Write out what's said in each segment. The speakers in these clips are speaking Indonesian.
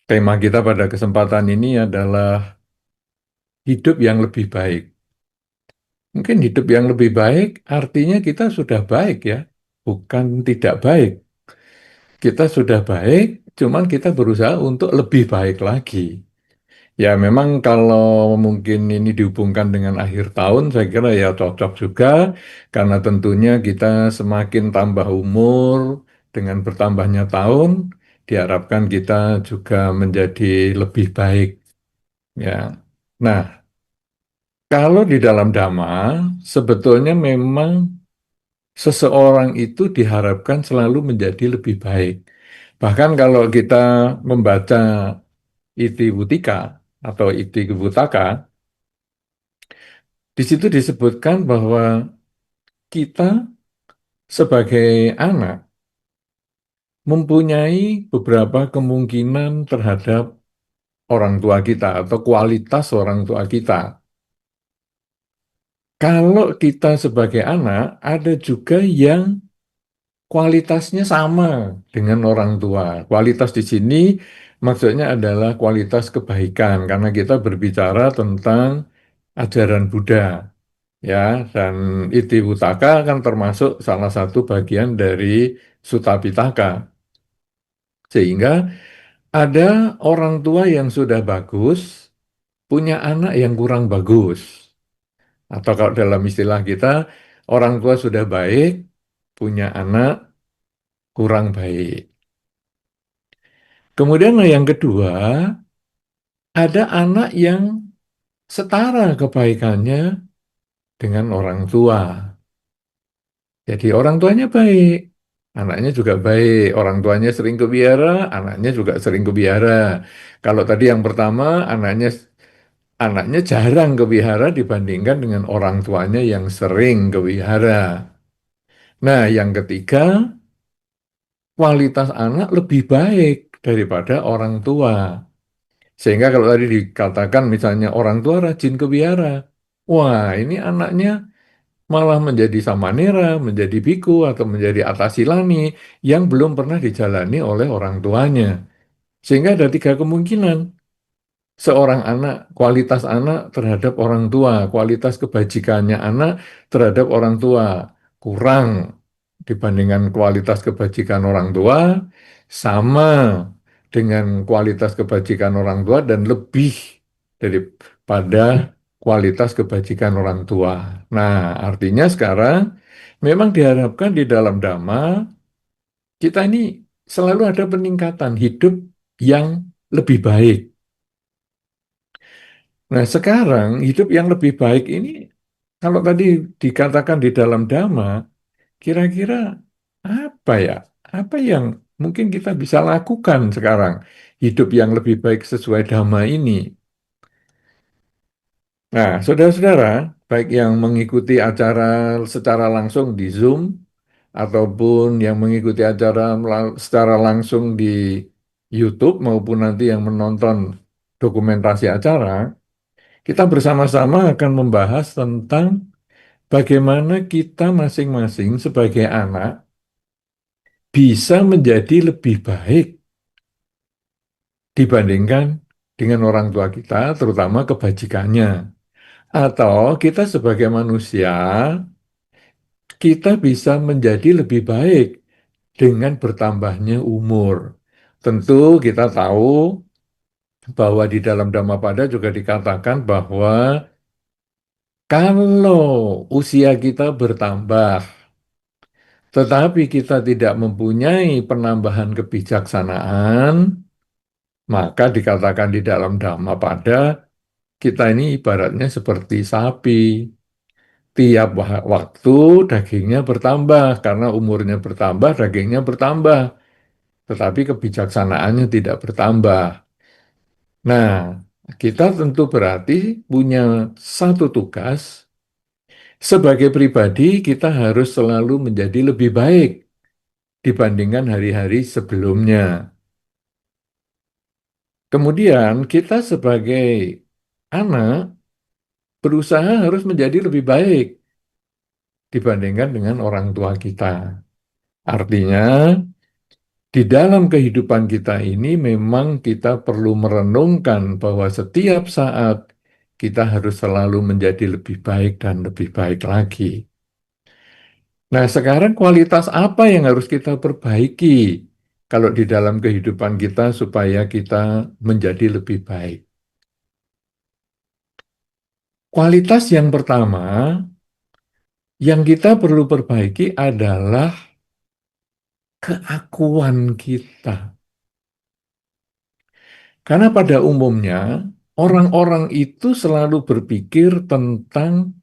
Tema kita pada kesempatan ini adalah hidup yang lebih baik. Mungkin hidup yang lebih baik artinya kita sudah baik ya, bukan tidak baik. Kita sudah baik, cuman kita berusaha untuk lebih baik lagi. Ya memang kalau mungkin ini dihubungkan dengan akhir tahun, saya kira ya cocok juga, karena tentunya kita semakin tambah umur, dengan bertambahnya tahun, diharapkan kita juga menjadi lebih baik. Ya. Nah, kalau di dalam Dhamma, sebetulnya memang seseorang itu diharapkan selalu menjadi lebih baik. Bahkan kalau kita membaca Iti Wutika atau Iti Wutaka, di situ disebutkan bahwa kita sebagai anak mempunyai beberapa kemungkinan terhadap orang tua kita atau kualitas orang tua kita. Kalau kita sebagai anak, ada juga yang kualitasnya sama dengan orang tua. Kualitas di sini maksudnya adalah kualitas kebaikan, karena kita berbicara tentang ajaran Buddha, ya, dan Iti Wutaka kan termasuk salah satu bagian dari Sutta Pitaka. Sehingga ada orang tua yang sudah bagus, punya anak yang kurang bagus. Atau kalau dalam istilah kita, orang tua sudah baik, punya anak kurang baik. Kemudian yang kedua, ada anak yang setara kebaikannya dengan orang tua. Jadi orang tuanya baik, anaknya juga baik. Orang tuanya sering ke wihara, anaknya juga sering ke wihara. Kalau tadi yang pertama, anaknya jarang ke wihara dibandingkan dengan orang tuanya yang sering ke wihara. Nah, yang ketiga, kualitas anak lebih baik daripada orang tua. Sehingga kalau tadi dikatakan misalnya orang tua rajin ke wihara, wah ini anaknya malah menjadi samanera, menjadi biku, atau menjadi atasilani yang belum pernah dijalani oleh orang tuanya. Sehingga ada tiga kemungkinan. Seorang anak, kualitas anak terhadap orang tua, kualitas kebajikannya anak terhadap orang tua kurang dibandingkan kualitas kebajikan orang tua, sama dengan kualitas kebajikan orang tua dan lebih daripada kualitas kebajikan orang tua. Nah, artinya sekarang memang diharapkan di dalam Dhamma kita ini selalu ada peningkatan hidup yang lebih baik. Nah, sekarang hidup yang lebih baik ini, kalau tadi dikatakan di dalam Dhamma, kira-kira apa ya? Apa yang mungkin kita bisa lakukan sekarang hidup yang lebih baik sesuai Dhamma ini? Nah, saudara-saudara, baik yang mengikuti acara secara langsung di Zoom ataupun yang mengikuti acara secara langsung di YouTube maupun nanti yang menonton dokumentasi acara, kita bersama-sama akan membahas tentang bagaimana kita masing-masing sebagai anak bisa menjadi lebih baik dibandingkan dengan orang tua kita, terutama kebajikannya. Atau kita sebagai manusia, kita bisa menjadi lebih baik dengan bertambahnya umur. Tentu kita tahu bahwa di dalam Dhammapada juga dikatakan bahwa kalau usia kita bertambah, tetapi kita tidak mempunyai penambahan kebijaksanaan, maka dikatakan di dalam Dhammapada, kita ini ibaratnya seperti sapi. Tiap waktu dagingnya bertambah, karena umurnya bertambah, dagingnya bertambah. Tetapi kebijaksanaannya tidak bertambah. Nah, kita tentu berarti punya satu tugas, sebagai pribadi kita harus selalu menjadi lebih baik dibandingkan hari-hari sebelumnya. Kemudian kita sebagai anak berusaha harus menjadi lebih baik dibandingkan dengan orang tua kita. Artinya Di dalam kehidupan kita ini memang kita perlu merenungkan bahwa setiap saat kita harus selalu menjadi lebih baik dan lebih baik lagi. Nah, sekarang kualitas apa yang harus kita perbaiki kalau di dalam kehidupan kita supaya kita menjadi lebih baik? Kualitas yang pertama yang kita perlu perbaiki adalah keakuan kita. Karena pada umumnya orang-orang itu selalu berpikir tentang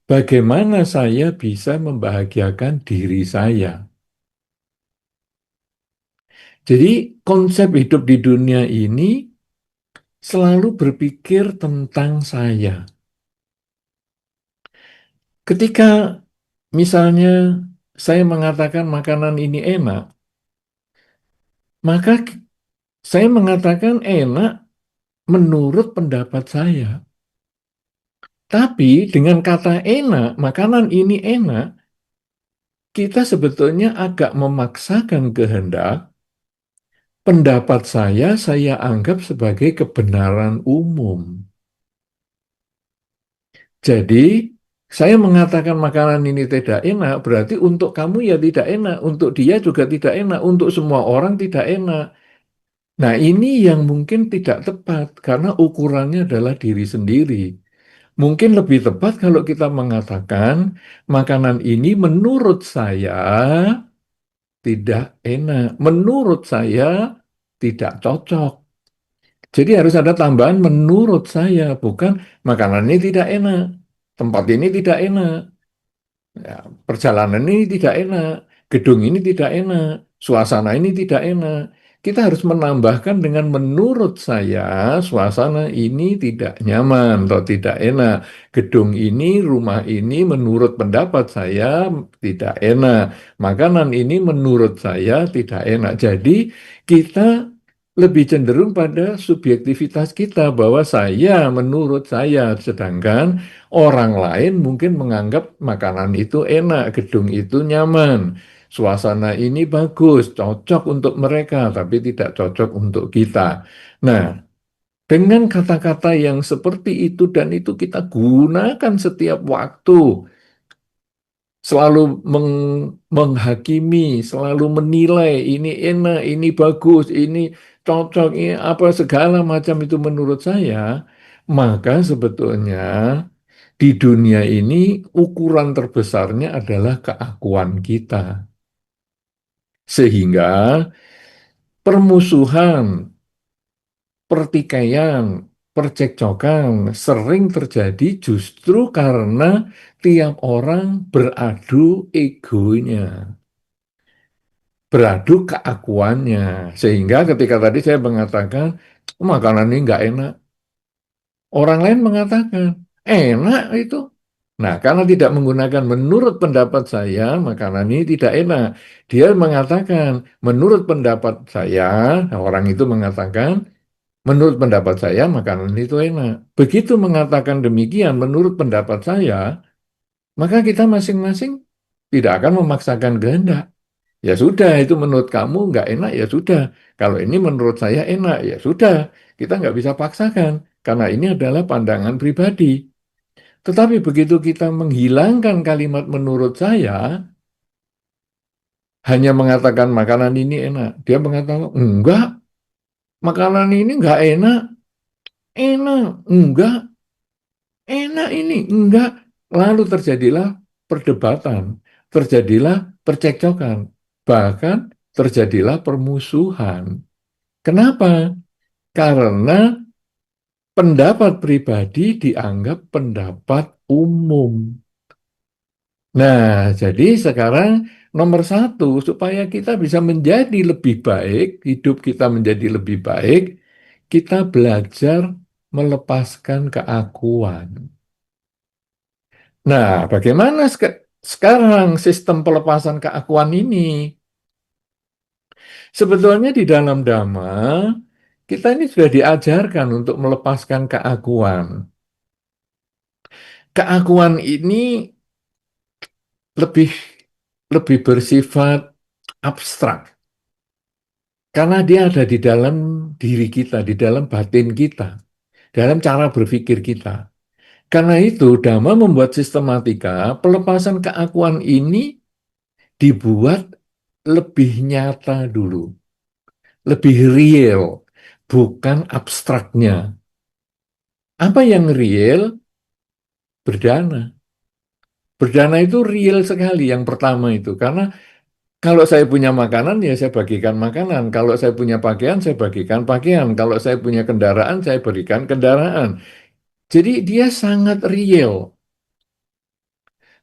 bagaimana saya bisa membahagiakan diri saya. Jadi konsep hidup di dunia ini selalu berpikir tentang saya. Ketika misalnya saya mengatakan makanan ini enak, maka saya mengatakan enak menurut pendapat saya. Tapi dengan kata enak, makanan ini enak, kita sebetulnya agak memaksakan kehendak. Pendapat saya anggap sebagai kebenaran umum. Jadi, saya mengatakan makanan ini tidak enak, berarti untuk kamu ya tidak enak, untuk dia juga tidak enak, untuk semua orang tidak enak. Nah, ini yang mungkin tidak tepat karena ukurannya adalah diri sendiri. Mungkin lebih tepat kalau kita mengatakan makanan ini menurut saya tidak enak, menurut saya tidak cocok. Jadi harus ada tambahan menurut saya, bukan makanan ini tidak enak, tempat ini tidak enak. Ya, perjalanan ini tidak enak, gedung ini tidak enak, suasana ini tidak enak. Kita harus menambahkan dengan menurut saya, suasana ini tidak nyaman atau tidak enak. Gedung ini, rumah ini menurut pendapat saya tidak enak. Makanan ini menurut saya tidak enak. Jadi kita lebih cenderung pada subjektivitas kita bahwa saya menurut saya, sedangkan orang lain mungkin menganggap makanan itu enak, gedung itu nyaman, suasana ini bagus, cocok untuk mereka, tapi tidak cocok untuk kita. Nah, dengan kata-kata yang seperti itu dan itu kita gunakan setiap waktu, selalu menghakimi, selalu menilai ini enak, ini bagus, ini cocok, ini apa segala macam itu menurut saya, maka sebetulnya di dunia ini ukuran terbesarnya adalah keakuan kita. Sehingga permusuhan, pertikaian, percekcokan sering terjadi justru karena tiap orang beradu egonya, beradu keakuannya. Sehingga ketika tadi saya mengatakan, makanan ini nggak enak, orang lain mengatakan, enak itu. Nah, karena tidak menggunakan menurut pendapat saya, makanan ini tidak enak. Dia mengatakan, menurut pendapat saya, nah, orang itu mengatakan, menurut pendapat saya, makanan itu enak. Begitu mengatakan demikian, menurut pendapat saya, maka kita masing-masing tidak akan memaksakan kehendak. Ya sudah, itu menurut kamu nggak enak, ya sudah. Kalau ini menurut saya enak, ya sudah. Kita nggak bisa paksakan, karena ini adalah pandangan pribadi. Tetapi begitu kita menghilangkan kalimat menurut saya, hanya mengatakan makanan ini enak. Dia mengatakan, enggak, makanan ini enggak enak. Enak, enggak, enak ini, enggak. Lalu terjadilah perdebatan, terjadilah percekcokan, bahkan terjadilah permusuhan. Kenapa? Karena pendapat pribadi dianggap pendapat umum. Nah, jadi sekarang nomor satu, supaya kita bisa menjadi lebih baik, hidup kita menjadi lebih baik, kita belajar melepaskan keakuan. Nah, bagaimana sekarang sistem pelepasan keakuan ini? Sebetulnya di dalam Dhamma, kita ini sudah diajarkan untuk melepaskan keakuan. Keakuan ini lebih lebih bersifat abstrak. Karena dia ada di dalam diri kita, di dalam batin kita, dalam cara berpikir kita. Karena itu, Dhamma membuat sistematika pelepasan keakuan ini dibuat lebih nyata dulu, lebih real, bukan abstraknya. Apa yang real? Berdana. Berdana itu real sekali yang pertama itu. Karena kalau saya punya makanan, ya saya bagikan makanan. Kalau saya punya pakaian, saya bagikan pakaian. Kalau saya punya kendaraan, saya berikan kendaraan. Jadi dia sangat real.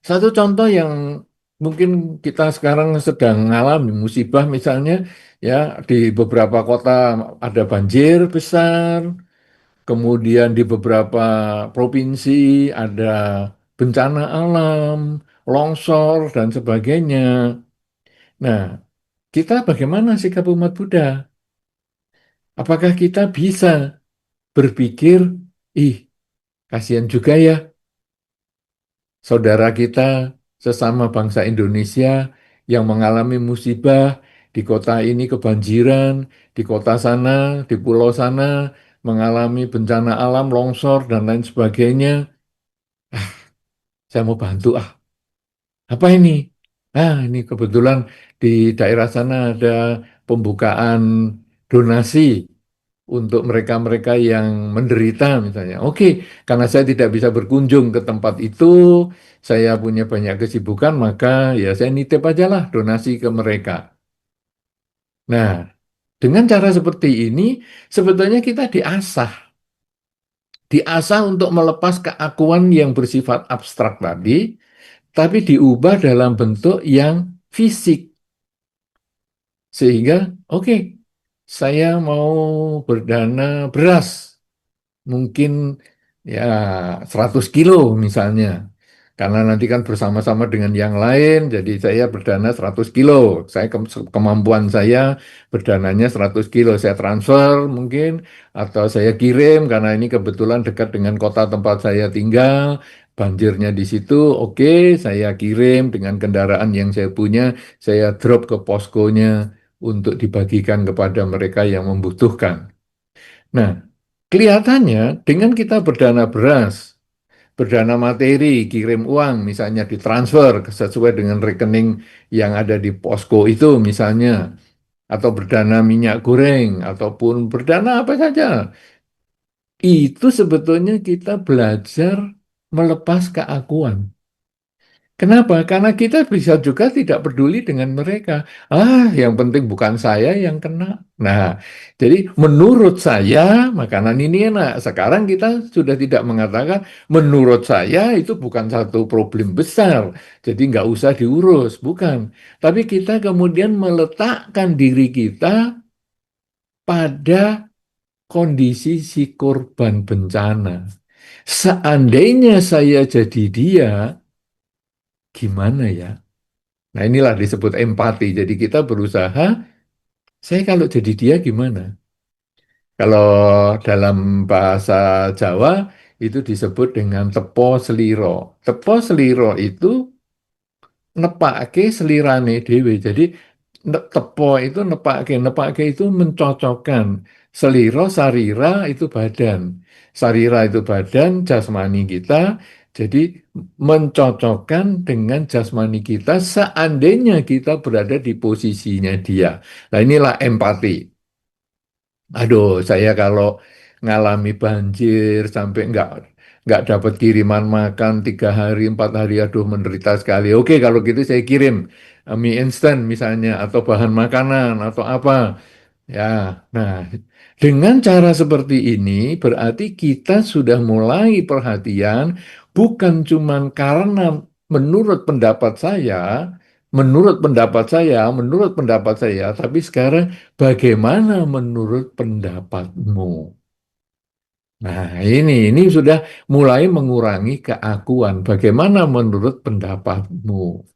Satu contoh yang mungkin kita sekarang sedang mengalami musibah misalnya, ya di beberapa kota ada banjir besar, kemudian di beberapa provinsi ada bencana alam, longsor dan sebagainya. Nah, kita bagaimana sikap umat Buddha? Apakah kita bisa berpikir, ih, kasihan juga ya saudara kita sesama bangsa Indonesia yang mengalami musibah di kota ini kebanjiran, di kota sana, di pulau sana mengalami bencana alam, longsor dan lain sebagainya. Saya mau bantu ah. Apa ini? Ah, ini kebetulan di daerah sana ada pembukaan donasi untuk mereka-mereka yang menderita misalnya. Oke, karena saya tidak bisa berkunjung ke tempat itu, saya punya banyak kesibukan, maka ya saya nitip aja lah donasi ke mereka. Nah, dengan cara seperti ini, sebetulnya kita diasah untuk melepas keakuan yang bersifat abstrak tadi, tapi diubah dalam bentuk yang fisik. Sehingga, oke, saya mau berdana beras. Mungkin ya 100 kilo misalnya. Karena nanti kan bersama-sama dengan yang lain, jadi saya berdana 100 kilo. Kemampuan saya berdananya 100 kilo. Saya transfer mungkin, atau saya kirim, karena ini kebetulan dekat dengan kota tempat saya tinggal, banjirnya di situ, oke, saya kirim dengan kendaraan yang saya punya, saya drop ke poskonya untuk dibagikan kepada mereka yang membutuhkan. Nah, kelihatannya dengan kita berdana beras, berdana materi, kirim uang, misalnya ditransfer sesuai dengan rekening yang ada di posko itu misalnya, atau berdana minyak goreng, ataupun berdana apa saja, itu sebetulnya kita belajar melepas keakuan. Kenapa? Karena kita bisa juga tidak peduli dengan mereka. Ah, yang penting bukan saya yang kena. Nah, jadi menurut saya makanan ini enak. Sekarang kita sudah tidak mengatakan menurut saya itu bukan satu problem besar. Jadi nggak usah diurus, bukan. Tapi kita kemudian meletakkan diri kita pada kondisi si korban bencana. Seandainya saya jadi dia, gimana ya? Nah, inilah disebut empati. Jadi kita berusaha, saya kalau jadi dia gimana? Kalau dalam bahasa Jawa itu disebut dengan tepo seliro. Tepo seliro itu nepake selirane dewe. Jadi tepo itu nepake itu mencocokkan. Seliro, sarira itu badan. Sarira itu badan, jasmani kita. Jadi mencocokkan dengan jasmani kita seandainya kita berada di posisinya dia. Nah, inilah empati. Aduh, saya kalau ngalami banjir sampai nggak dapat kiriman makan 3 hari 4 hari, aduh menderita sekali. Oke, kalau gitu saya kirim mie instan misalnya atau bahan makanan atau apa. Ya, nah dengan cara seperti ini berarti kita sudah mulai perhatian bukan cuman karena menurut pendapat saya, menurut pendapat saya, tapi sekarang bagaimana menurut pendapatmu? Nah, ini sudah mulai mengurangi keakuan. Bagaimana menurut pendapatmu?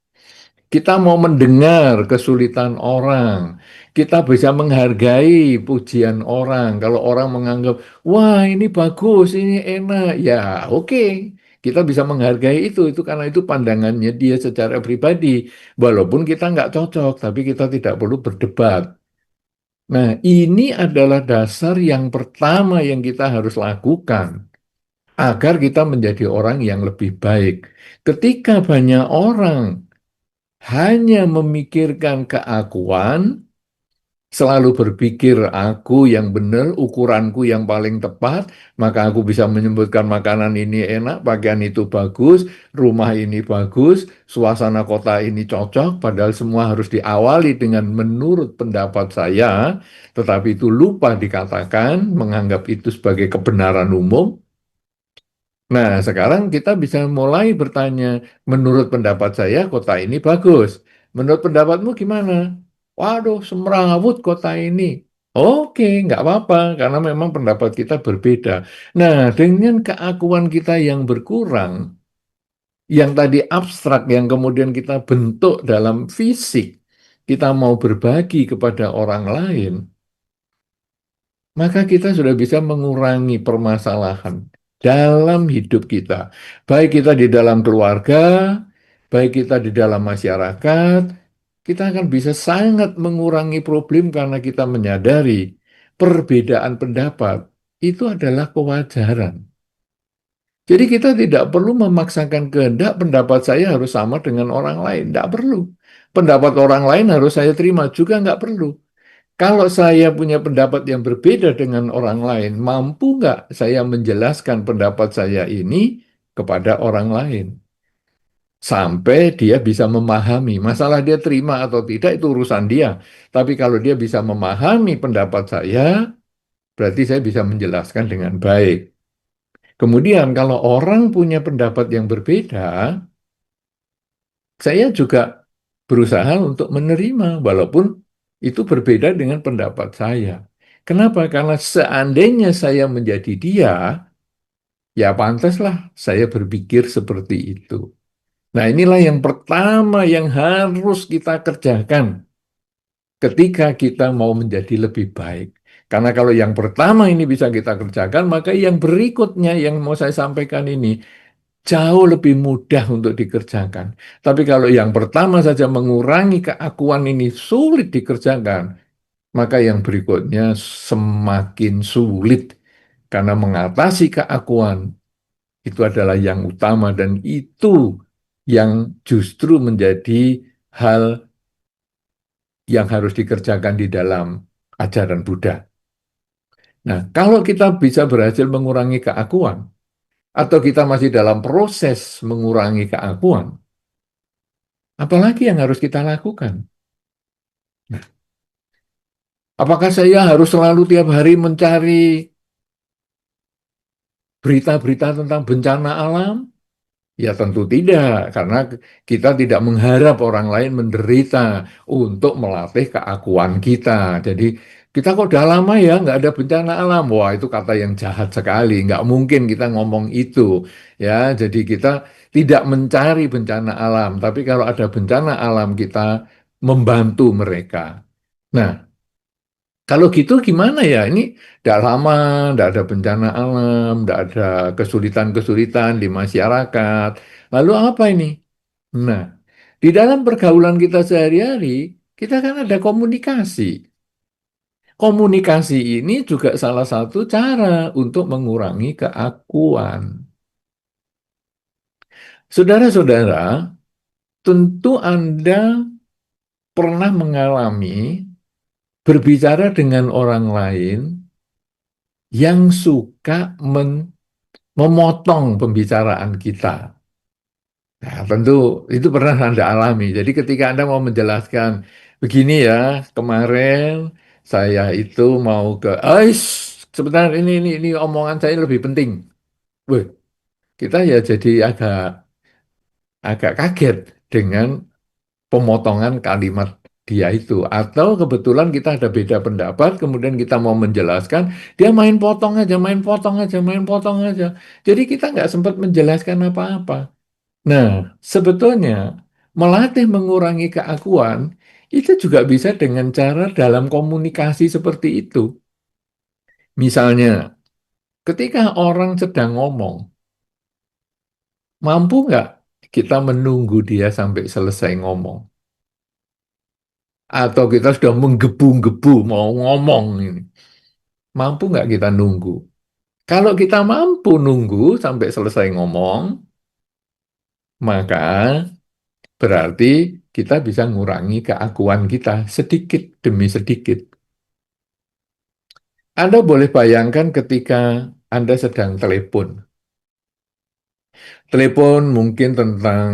Kita mau mendengar kesulitan orang. Kita bisa menghargai pujian orang. Kalau orang menganggap, wah ini bagus, ini enak. Ya oke, kita bisa menghargai itu. Itu karena itu pandangannya dia secara pribadi. Walaupun kita nggak cocok, tapi kita tidak perlu berdebat. Nah, ini adalah dasar yang pertama yang kita harus lakukan agar kita menjadi orang yang lebih baik. Ketika banyak orang hanya memikirkan keakuan, selalu berpikir aku yang benar, ukuranku yang paling tepat, maka aku bisa menyebutkan makanan ini enak, pakaian itu bagus, rumah ini bagus, suasana kota ini cocok, padahal semua harus diawali dengan menurut pendapat saya, tetapi itu lupa dikatakan, menganggap itu sebagai kebenaran umum. Nah, sekarang kita bisa mulai bertanya, menurut pendapat saya kota ini bagus. Menurut pendapatmu gimana? Waduh, semrawut kota ini. Oke, nggak apa-apa, karena memang pendapat kita berbeda. Nah, dengan keakuan kita yang berkurang, yang tadi abstrak, yang kemudian kita bentuk dalam fisik, kita mau berbagi kepada orang lain, maka kita sudah bisa mengurangi permasalahan dalam hidup kita. Baik kita di dalam keluarga, baik kita di dalam masyarakat, kita akan bisa sangat mengurangi problem karena kita menyadari perbedaan pendapat itu adalah kewajaran. Jadi kita tidak perlu memaksakan kehendak pendapat saya harus sama dengan orang lain. Tidak perlu. Pendapat orang lain harus saya terima juga nggak perlu. Kalau saya punya pendapat yang berbeda dengan orang lain, mampu nggak saya menjelaskan pendapat saya ini kepada orang lain? Sampai dia bisa memahami. Masalah dia terima atau tidak itu urusan dia. Tapi kalau dia bisa memahami pendapat saya, berarti saya bisa menjelaskan dengan baik. Kemudian kalau orang punya pendapat yang berbeda, saya juga berusaha untuk menerima, walaupun itu berbeda dengan pendapat saya. Kenapa? Karena seandainya saya menjadi dia, ya pantaslah saya berpikir seperti itu. Nah, inilah yang pertama yang harus kita kerjakan ketika kita mau menjadi lebih baik. Karena kalau yang pertama ini bisa kita kerjakan, maka yang berikutnya yang mau saya sampaikan ini jauh lebih mudah untuk dikerjakan. Tapi kalau yang pertama saja mengurangi keakuan ini sulit dikerjakan, maka yang berikutnya semakin sulit. Karena mengatasi keakuan itu adalah yang utama dan itu yang justru menjadi hal yang harus dikerjakan di dalam ajaran Buddha. Nah, kalau kita bisa berhasil mengurangi keakuan, atau kita masih dalam proses mengurangi keakuan, apalagi yang harus kita lakukan? Nah, apakah saya harus selalu tiap hari mencari berita-berita tentang bencana alam? Ya tentu tidak, karena kita tidak mengharap orang lain menderita untuk melatih keakuan kita. Jadi kita kok udah lama ya nggak ada bencana alam. Wah itu kata yang jahat sekali, nggak mungkin kita ngomong itu. Ya, jadi kita tidak mencari bencana alam, tapi kalau ada bencana alam kita membantu mereka. Nah, kalau gitu gimana ya? Ini tidak lama, tidak ada bencana alam, tidak ada kesulitan-kesulitan di masyarakat. Lalu apa ini? Nah, di dalam pergaulan kita sehari-hari, kita kan ada komunikasi. Komunikasi ini juga salah satu cara untuk mengurangi keakuan. Saudara-saudara, tentu Anda pernah mengalami berbicara dengan orang lain yang suka memotong pembicaraan kita. Nah, tentu itu pernah Anda alami. Jadi ketika Anda mau menjelaskan, begini ya, kemarin saya itu mau ke, sebentar ini omongan saya lebih penting. Wih, kita ya jadi agak agak kaget dengan pemotongan kalimat dia itu. Atau kebetulan kita ada beda pendapat, kemudian kita mau menjelaskan, dia main potong aja, main potong aja, main potong aja. Jadi kita nggak sempat menjelaskan apa-apa. Nah, sebetulnya melatih mengurangi keakuan itu juga bisa dengan cara dalam komunikasi seperti itu. Misalnya, ketika orang sedang ngomong, mampu nggak kita menunggu dia sampai selesai ngomong? Atau kita sudah menggebu-gebu mau ngomong ini. Mampu nggak kita nunggu? Kalau kita mampu nunggu sampai selesai ngomong, maka berarti kita bisa ngurangi keakuan kita sedikit demi sedikit. Anda boleh bayangkan ketika Anda sedang telepon. Telepon mungkin tentang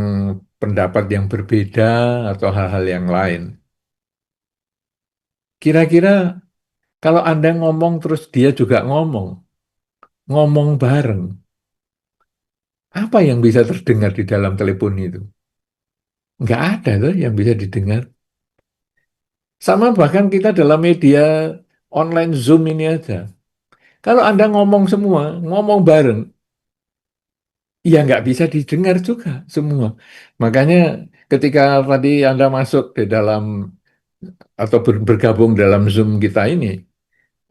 pendapat yang berbeda atau hal-hal yang lain. Kira-kira kalau Anda ngomong terus dia juga ngomong, ngomong bareng, apa yang bisa terdengar di dalam telepon itu? Nggak ada tuh yang bisa didengar. Sama bahkan kita dalam media online Zoom ini aja. Kalau Anda ngomong semua, ngomong bareng, ya nggak bisa didengar juga semua. Makanya ketika tadi Anda masuk di dalam atau bergabung dalam Zoom kita ini,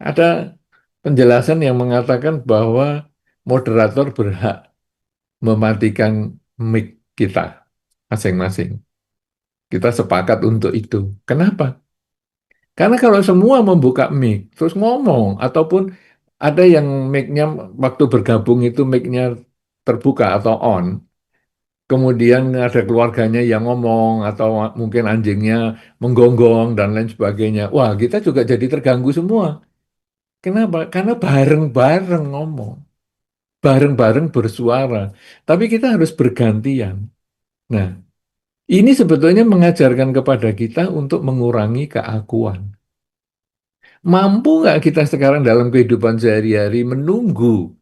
ada penjelasan yang mengatakan bahwa moderator berhak mematikan mic kita masing-masing. Kita sepakat untuk itu. Kenapa? Karena kalau semua membuka mic, terus ngomong, ataupun ada yang mic-nya waktu bergabung itu mic-nya terbuka atau on, kemudian ada keluarganya yang ngomong, atau mungkin anjingnya menggonggong, dan lain sebagainya. Wah, kita juga jadi terganggu semua. Kenapa? Karena bareng-bareng ngomong, bareng-bareng bersuara. Tapi kita harus bergantian. Nah, ini sebetulnya mengajarkan kepada kita untuk mengurangi keakuan. Mampu nggak kita sekarang dalam kehidupan sehari-hari menunggu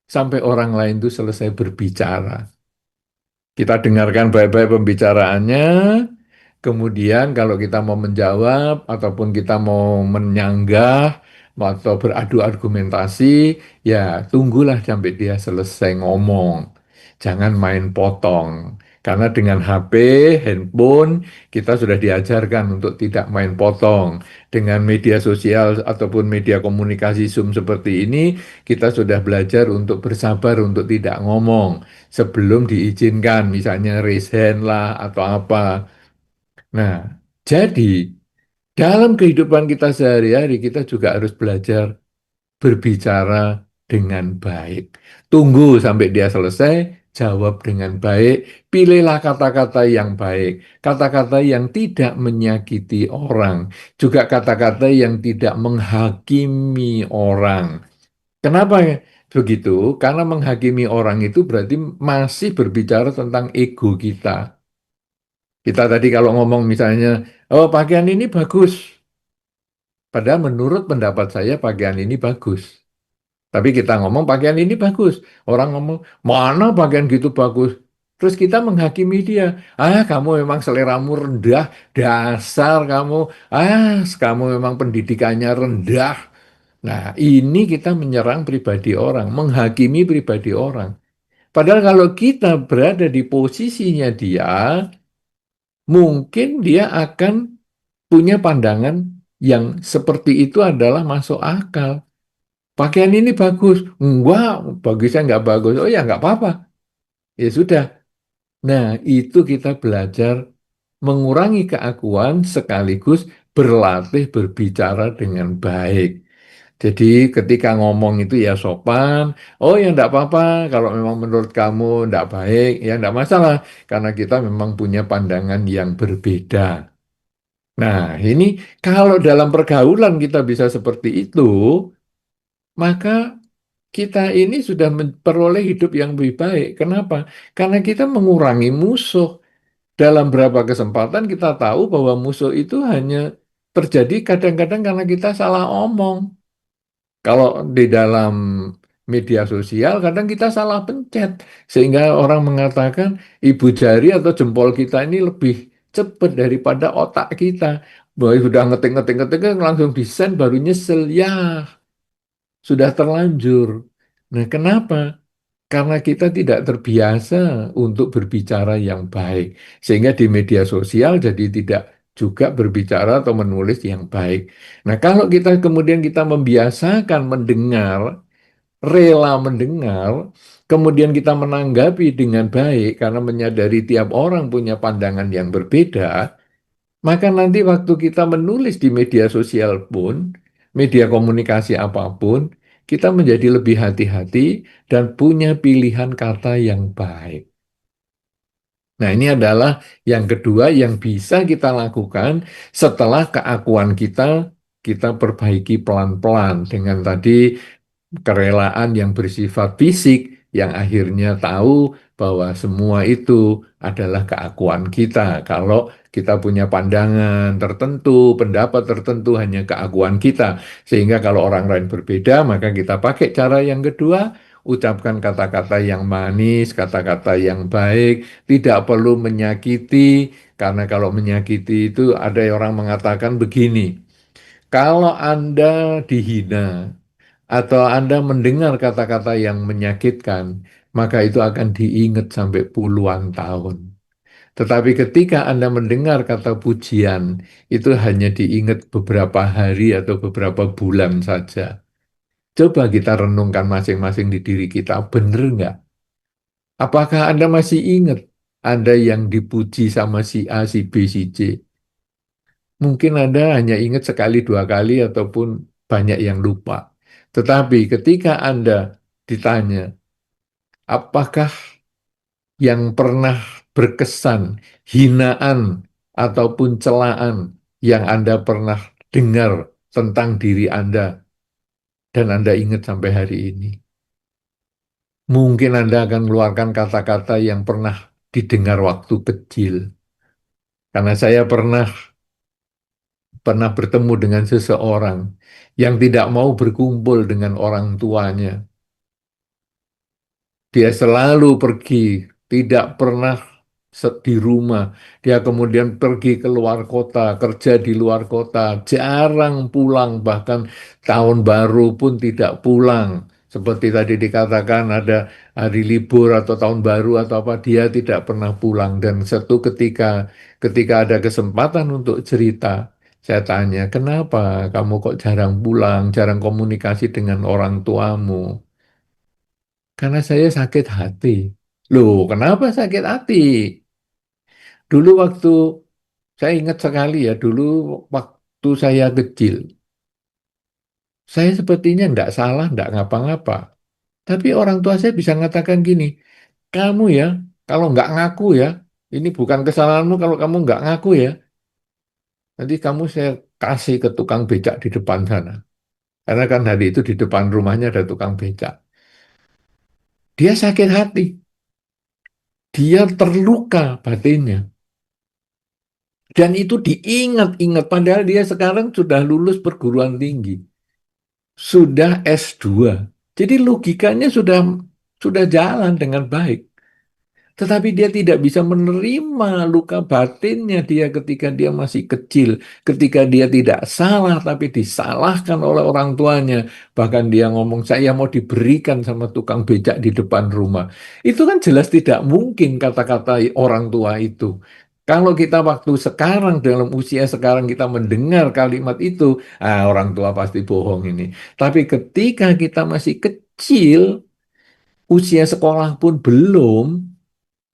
sampai orang lain itu selesai berbicara? Kita dengarkan baik-baik pembicaraannya, kemudian kalau kita mau menjawab ataupun kita mau menyanggah atau beradu argumentasi, ya tunggulah sampai dia selesai ngomong. Jangan main potong. Karena dengan HP, handphone, kita sudah diajarkan untuk tidak main potong. Dengan media sosial ataupun media komunikasi Zoom seperti ini, kita sudah belajar untuk bersabar untuk tidak ngomong sebelum diizinkan, misalnya raise hand lah atau apa. Nah, jadi dalam kehidupan kita sehari-hari kita juga harus belajar berbicara dengan baik. Tunggu sampai dia selesai, jawab dengan baik, pilihlah kata-kata yang baik, kata-kata yang tidak menyakiti orang, juga kata-kata yang tidak menghakimi orang. Kenapa begitu? Karena menghakimi orang itu berarti masih berbicara tentang ego kita. Kita tadi kalau ngomong misalnya, oh pakaian ini bagus. Padahal menurut pendapat saya pakaian ini bagus. Tapi kita ngomong pakaian ini bagus. Orang ngomong, mana pakaian gitu bagus? Terus kita menghakimi dia. Ah, kamu memang seleramu rendah. Dasar kamu. Ah, kamu memang pendidikannya rendah. Nah, ini kita menyerang pribadi orang, menghakimi pribadi orang. Padahal kalau kita berada di posisinya dia, mungkin dia akan punya pandangan yang seperti itu adalah masuk akal. Pakaian ini bagus. Enggak, bagusnya enggak bagus. Oh ya, enggak apa-apa. Ya sudah. Nah, itu kita belajar mengurangi keakuan sekaligus berlatih berbicara dengan baik. Jadi ketika ngomong itu ya sopan, oh ya enggak apa-apa, kalau memang menurut kamu enggak baik, ya enggak masalah, karena kita memang punya pandangan yang berbeda. Nah, ini kalau dalam pergaulan kita bisa seperti itu, maka kita ini sudah memperoleh hidup yang lebih baik. Kenapa? Karena kita mengurangi musuh. Dalam beberapa kesempatan kita tahu bahwa musuh itu hanya terjadi kadang-kadang karena kita salah omong. Kalau di dalam media sosial kadang kita salah pencet sehingga orang mengatakan ibu jari atau jempol kita ini lebih cepat daripada otak kita. Bahwa sudah ngetik-ngetik-ngetik langsung di-send baru nyesel. Ya, sudah terlanjur. Nah, kenapa? Karena kita tidak terbiasa untuk berbicara yang baik. Sehingga di media sosial jadi tidak juga berbicara atau menulis yang baik. Nah, kalau kita kemudian kita membiasakan mendengar, rela mendengar, kemudian kita menanggapi dengan baik karena menyadari tiap orang punya pandangan yang berbeda, Maka nanti waktu kita menulis di media sosial pun, media komunikasi apapun, kita menjadi lebih hati-hati dan punya pilihan kata yang baik. Nah, ini adalah yang kedua yang bisa kita lakukan setelah keakuan kita perbaiki pelan-pelan dengan tadi kerelaan yang bersifat fisik yang akhirnya tahu bahwa semua itu adalah keakuan kita. Kalau kita punya pandangan tertentu, pendapat tertentu hanya keakuan kita. Sehingga kalau orang lain berbeda, maka kita pakai cara yang kedua, ucapkan kata-kata yang manis, kata-kata yang baik, tidak perlu menyakiti, karena kalau menyakiti itu ada orang mengatakan begini, kalau Anda dihina, atau Anda mendengar kata-kata yang menyakitkan, maka itu akan diingat sampai puluhan tahun. Tetapi ketika Anda mendengar kata pujian, itu hanya diingat beberapa hari atau beberapa bulan saja. Coba kita renungkan masing-masing di diri kita, benar nggak? Apakah Anda masih ingat Anda yang dipuji sama si A, si B, si C? Mungkin Anda hanya ingat sekali, dua kali, ataupun banyak yang lupa. Tetapi ketika Anda ditanya, apakah yang pernah berkesan, hinaan, ataupun celaan yang Anda pernah dengar tentang diri Anda dan Anda ingat sampai hari ini? Mungkin Anda akan mengeluarkan kata-kata yang pernah didengar waktu kecil. Karena saya pernah bertemu dengan seseorang yang tidak mau berkumpul dengan orang tuanya. Dia selalu pergi, tidak pernah di rumah. Dia kemudian pergi ke luar kota, kerja di luar kota, jarang pulang, bahkan tahun baru pun tidak pulang. Seperti tadi dikatakan ada hari libur atau tahun baru atau apa, dia tidak pernah pulang. Dan satu ketika ada kesempatan untuk cerita, saya tanya, kenapa kamu kok jarang pulang, jarang komunikasi dengan orang tuamu? Karena saya sakit hati. Loh, kenapa sakit hati? Dulu waktu saya ingat sekali ya, dulu waktu saya kecil, saya sepertinya tidak salah, tidak ngapa-ngapa. Tapi orang tua saya bisa mengatakan gini, kamu ya, kalau nggak ngaku ya, ini bukan kesalahanmu kalau kamu nggak ngaku ya, nanti kamu saya kasih ke tukang becak di depan sana. Karena kan hari itu di depan rumahnya ada tukang becak. Dia sakit hati, dia terluka batinnya. Dan itu diingat-ingat, padahal dia sekarang sudah lulus perguruan tinggi, sudah S2. Jadi logikanya sudah jalan dengan baik. Tetapi dia tidak bisa menerima luka batinnya dia ketika dia masih kecil, ketika dia tidak salah tapi disalahkan oleh orang tuanya. Bahkan dia ngomong, saya mau diberikan sama tukang becak di depan rumah. Itu kan jelas tidak mungkin kata-kata orang tua itu. Kalau kita waktu sekarang, dalam usia sekarang kita mendengar kalimat itu, orang tua pasti bohong ini. Tapi ketika kita masih kecil, usia sekolah pun belum,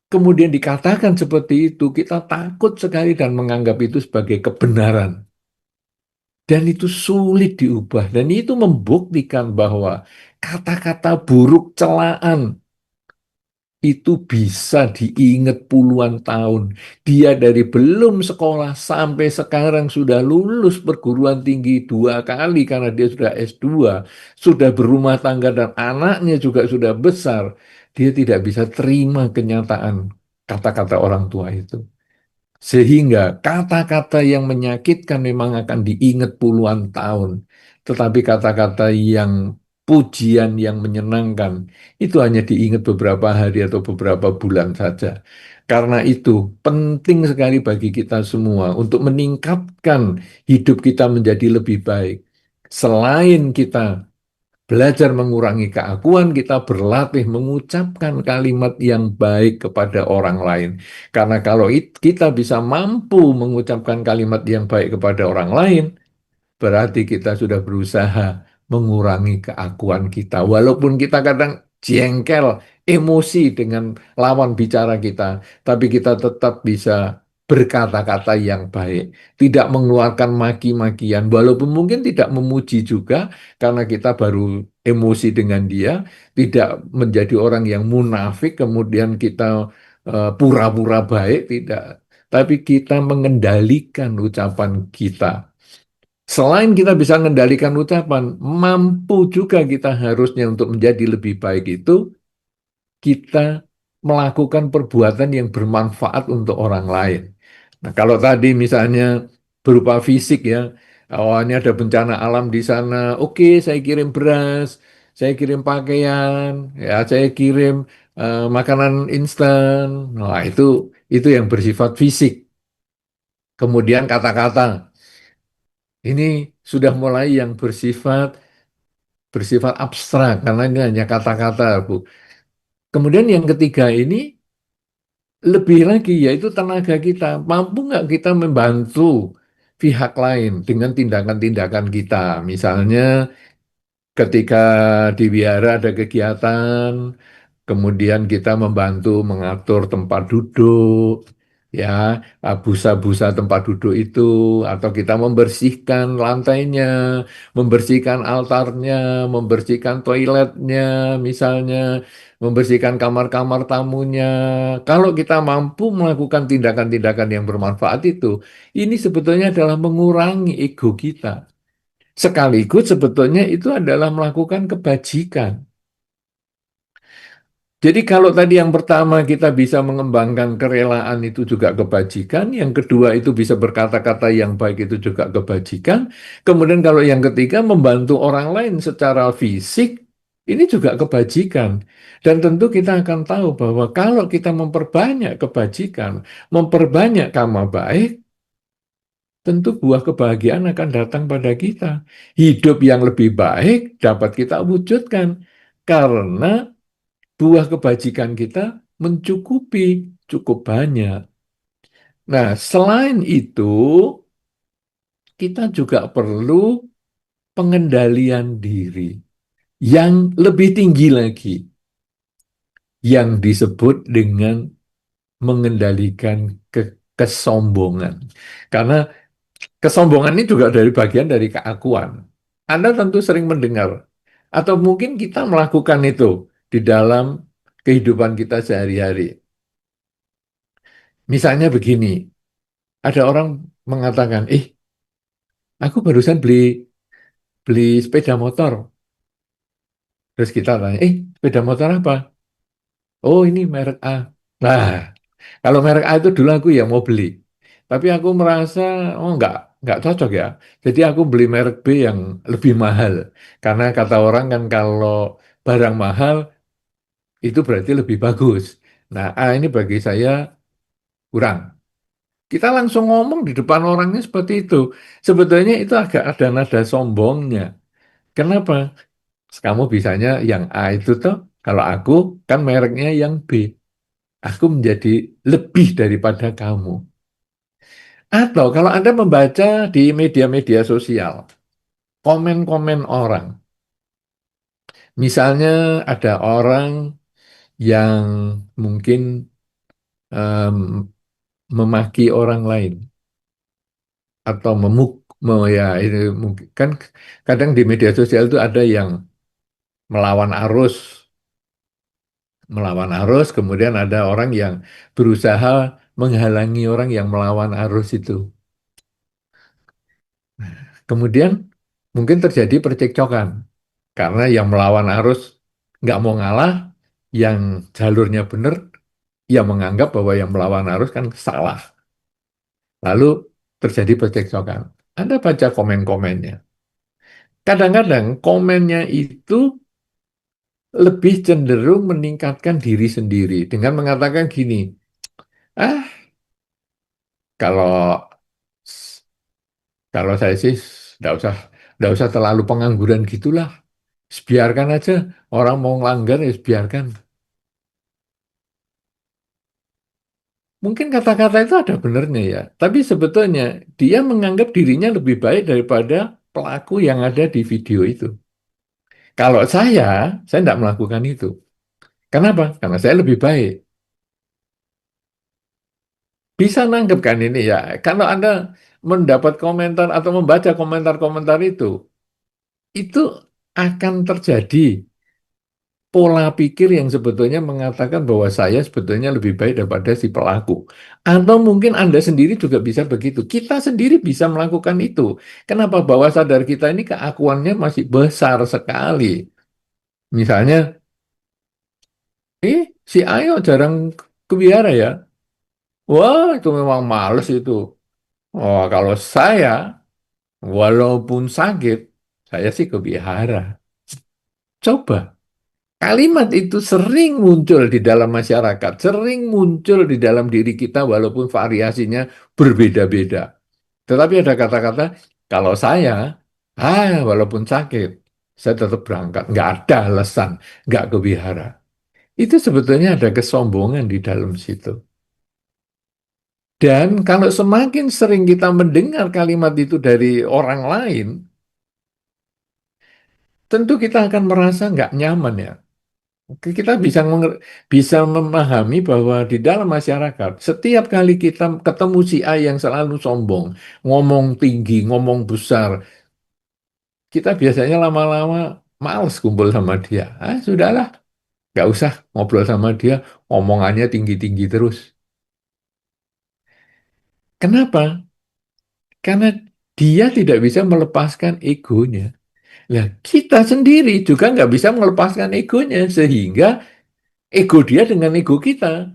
kemudian dikatakan seperti itu, kita takut sekali dan menganggap itu sebagai kebenaran. Dan itu sulit diubah. Dan itu membuktikan bahwa kata-kata buruk celaan itu bisa diingat puluhan tahun. Dia dari belum sekolah sampai sekarang sudah lulus perguruan tinggi 2 kali karena dia sudah S2, sudah berumah tangga dan anaknya juga sudah besar. Dia tidak bisa terima kenyataan kata-kata orang tua itu. Sehingga kata-kata yang menyakitkan memang akan diingat puluhan tahun. Tetapi kata-kata yang pujian yang menyenangkan itu hanya diingat beberapa hari atau beberapa bulan saja. Karena itu penting sekali bagi kita semua untuk meningkatkan hidup kita menjadi lebih baik. Selain kita belajar mengurangi keakuan, kita berlatih mengucapkan kalimat yang baik kepada orang lain. Karena kalau kita bisa mampu mengucapkan kalimat yang baik kepada orang lain, berarti kita sudah berusaha mengurangi keakuan kita. Walaupun kita kadang jengkel, emosi dengan lawan bicara kita, tapi kita tetap bisa berkata-kata yang baik, tidak mengeluarkan maki-makian, walaupun mungkin tidak memuji juga karena kita baru emosi dengan dia, tidak menjadi orang yang munafik, kemudian kita pura-pura baik, tidak. Tapi kita mengendalikan ucapan kita. Selain kita bisa mengendalikan ucapan, mampu juga kita harusnya untuk menjadi lebih baik itu kita melakukan perbuatan yang bermanfaat untuk orang lain. Nah, kalau tadi misalnya berupa fisik ya, oh ini ada bencana alam di sana, oke saya kirim beras, saya kirim pakaian, ya saya kirim makanan instan. Nah, itu yang bersifat fisik. Kemudian kata-kata, ini sudah mulai yang bersifat abstrak karena ini hanya kata-kata, Bu. Kemudian yang ketiga ini lebih lagi yaitu tenaga kita. Mampu nggak kita membantu pihak lain dengan tindakan-tindakan kita? Misalnya ketika di wihara ada kegiatan, kemudian kita membantu mengatur tempat duduk, ya, busa-busa tempat duduk itu, atau kita membersihkan lantainya, membersihkan altarnya, membersihkan toiletnya, misalnya, membersihkan kamar-kamar tamunya. Kalau kita mampu melakukan tindakan-tindakan yang bermanfaat itu, ini sebetulnya adalah mengurangi ego kita. Sekaligus sebetulnya itu adalah melakukan kebajikan. Jadi kalau tadi yang pertama kita bisa mengembangkan kerelaan itu juga kebajikan, yang kedua itu bisa berkata-kata yang baik itu juga kebajikan, kemudian kalau yang ketiga membantu orang lain secara fisik, ini juga kebajikan. Dan tentu kita akan tahu bahwa kalau kita memperbanyak kebajikan, memperbanyak karma baik, tentu buah kebahagiaan akan datang pada kita. Hidup yang lebih baik dapat kita wujudkan karena buah kebajikan kita mencukupi, cukup banyak. Nah, selain itu, kita juga perlu pengendalian diri yang lebih tinggi lagi, yang disebut dengan mengendalikan kesombongan. Karena kesombongan ini juga dari bagian dari keakuan. Anda tentu sering mendengar, atau mungkin kita melakukan itu di dalam kehidupan kita sehari-hari. Misalnya begini, ada orang mengatakan, aku barusan beli beli sepeda motor. Terus kita tanya, sepeda motor apa? Oh, ini merek A. Nah, kalau merek A itu dulu aku ya mau beli. Tapi aku merasa, oh nggak cocok ya. Jadi aku beli merek B yang lebih mahal. Karena kata orang kan kalau barang mahal itu berarti lebih bagus. Nah, A ini bagi saya kurang. Kita langsung ngomong di depan orangnya seperti itu. Sebetulnya itu agak ada nada sombongnya. Kenapa? Kamu bisanya yang A itu toh, kalau aku kan mereknya yang B. Aku menjadi lebih daripada kamu. Atau kalau Anda membaca di media-media sosial, komen-komen orang. Misalnya ada orang yang mungkin em, memaki orang lain atau ya ini mungkin kan kadang di media sosial itu ada yang melawan arus, kemudian ada orang yang berusaha menghalangi orang yang melawan arus itu. Kemudian mungkin terjadi percekcokan karena yang melawan arus nggak mau ngalah, yang jalurnya benar, ia menganggap bahwa yang melawan arus kan salah. Lalu terjadi percekcokan. Anda baca komen-komennya. Kadang-kadang komennya itu lebih cenderung meningkatkan diri sendiri dengan mengatakan gini, ah kalau kalau saya sih nggak usah terlalu pengangguran gitulah, biarkan aja orang mau ngelanggar ya biarkan. Mungkin kata-kata itu ada benernya ya, tapi sebetulnya dia menganggap dirinya lebih baik daripada pelaku yang ada di video itu. Kalau saya tidak melakukan itu. Kenapa? Karena saya lebih baik. Bisa nangkep kan ini ya. Kalau Anda mendapat komentar atau membaca komentar-komentar itu akan terjadi pola pikir yang sebetulnya mengatakan bahwa saya sebetulnya lebih baik daripada si pelaku. Atau mungkin Anda sendiri juga bisa begitu. Kita sendiri bisa melakukan itu. Kenapa? Bawah sadar kita ini keakuannya masih besar sekali. Misalnya, si Ayo jarang ke wihara ya. Wah, itu memang males itu. Oh, kalau saya, walaupun sakit, saya sih ke wihara. Coba. Kalimat itu sering muncul di dalam masyarakat, sering muncul di dalam diri kita walaupun variasinya berbeda-beda. Tetapi ada kata-kata, kalau saya, walaupun sakit, saya tetap berangkat. Nggak ada alasan, nggak ke wihara. Itu sebetulnya ada kesombongan di dalam situ. Dan kalau semakin sering kita mendengar kalimat itu dari orang lain, tentu kita akan merasa nggak nyaman ya. Kita bisa memahami bahwa di dalam masyarakat, setiap kali kita ketemu si A yang selalu sombong, ngomong tinggi, ngomong besar, kita biasanya lama-lama males kumpul sama dia. Sudahlah, nggak usah ngobrol sama dia, omongannya tinggi-tinggi terus. Kenapa? Karena dia tidak bisa melepaskan egonya. Nah, kita sendiri juga nggak bisa melepaskan egonya, sehingga ego dia dengan ego kita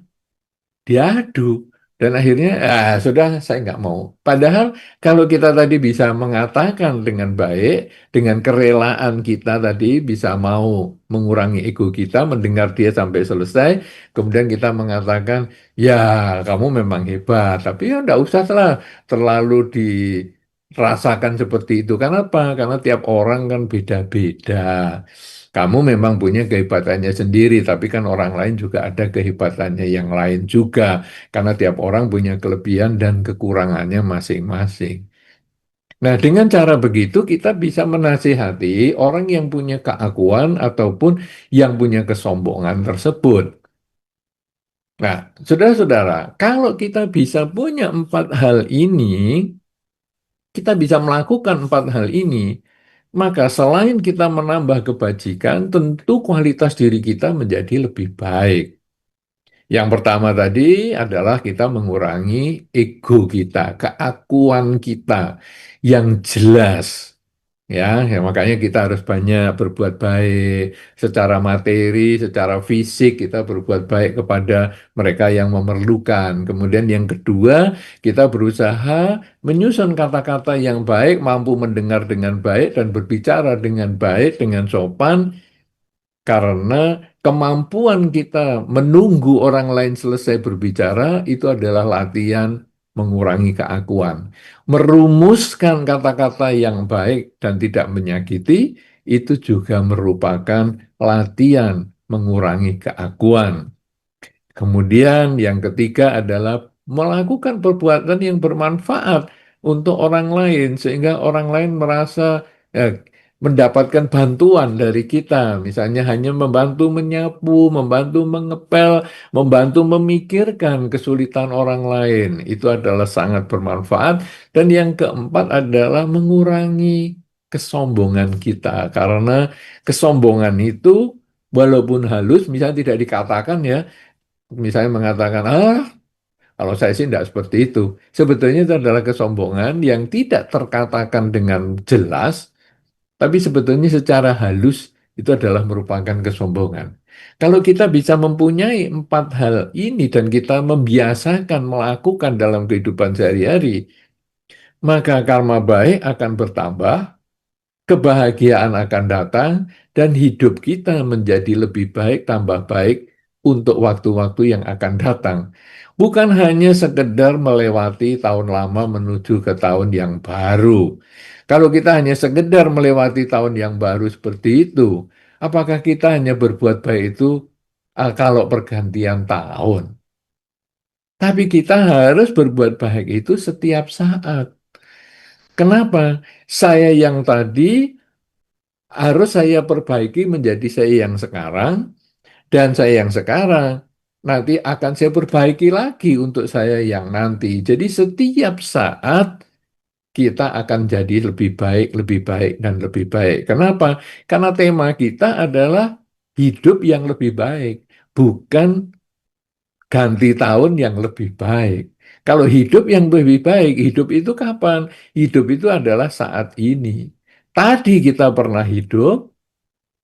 diadu. Dan akhirnya, sudah saya nggak mau. Padahal kalau kita tadi bisa mengatakan dengan baik, dengan kerelaan kita tadi bisa mau mengurangi ego kita, mendengar dia sampai selesai, kemudian kita mengatakan, ya kamu memang hebat, tapi ya nggak usah lah terlalu dirasakan seperti itu. Kenapa? Karena tiap orang kan beda-beda. Kamu memang punya kehebatannya sendiri, tapi kan orang lain juga ada kehebatannya yang lain juga. Karena tiap orang punya kelebihan dan kekurangannya masing-masing. Nah, dengan cara begitu kita bisa menasihati orang yang punya keakuan ataupun yang punya kesombongan tersebut. Nah, saudara-saudara, kalau kita bisa punya empat hal ini, kita bisa melakukan empat hal ini, maka selain kita menambah kebajikan, tentu kualitas diri kita menjadi lebih baik. Yang pertama tadi adalah kita mengurangi ego kita, keakuan kita yang jelas. Ya, makanya kita harus banyak berbuat baik secara materi, secara fisik kita berbuat baik kepada mereka yang memerlukan. Kemudian yang kedua, kita berusaha menyusun kata-kata yang baik, mampu mendengar dengan baik dan berbicara dengan baik, dengan sopan, karena kemampuan kita menunggu orang lain selesai berbicara itu adalah latihan mengurangi keakuan. Merumuskan kata-kata yang baik dan tidak menyakiti itu juga merupakan latihan mengurangi keakuan. Kemudian yang ketiga adalah melakukan perbuatan yang bermanfaat untuk orang lain sehingga orang lain merasa mendapatkan bantuan dari kita. Misalnya hanya membantu menyapu, membantu mengepel, membantu memikirkan kesulitan orang lain. Itu adalah sangat bermanfaat. Dan yang keempat adalah mengurangi kesombongan kita karena kesombongan itu walaupun halus, misalnya tidak dikatakan ya, misalnya mengatakan, kalau saya sih tidak seperti itu. Sebetulnya itu adalah kesombongan yang tidak terkatakan dengan jelas, tapi sebetulnya secara halus itu adalah merupakan kesombongan. Kalau kita bisa mempunyai empat hal ini dan kita membiasakan melakukan dalam kehidupan sehari-hari, maka karma baik akan bertambah, kebahagiaan akan datang, dan hidup kita menjadi lebih baik, tambah baik untuk waktu-waktu yang akan datang. Bukan hanya sekedar melewati tahun lama menuju ke tahun yang baru. Kalau kita hanya sekedar melewati tahun yang baru seperti itu, apakah kita hanya berbuat baik itu kalau pergantian tahun? Tapi kita harus berbuat baik itu setiap saat. Kenapa? Saya yang tadi harus saya perbaiki menjadi saya yang sekarang, dan saya yang sekarang nanti akan saya perbaiki lagi untuk saya yang nanti. Jadi setiap saat kita akan jadi lebih baik, dan lebih baik. Kenapa? Karena tema kita adalah hidup yang lebih baik, bukan ganti tahun yang lebih baik. Kalau hidup yang lebih baik, hidup itu kapan? Hidup itu adalah saat ini. Tadi kita pernah hidup,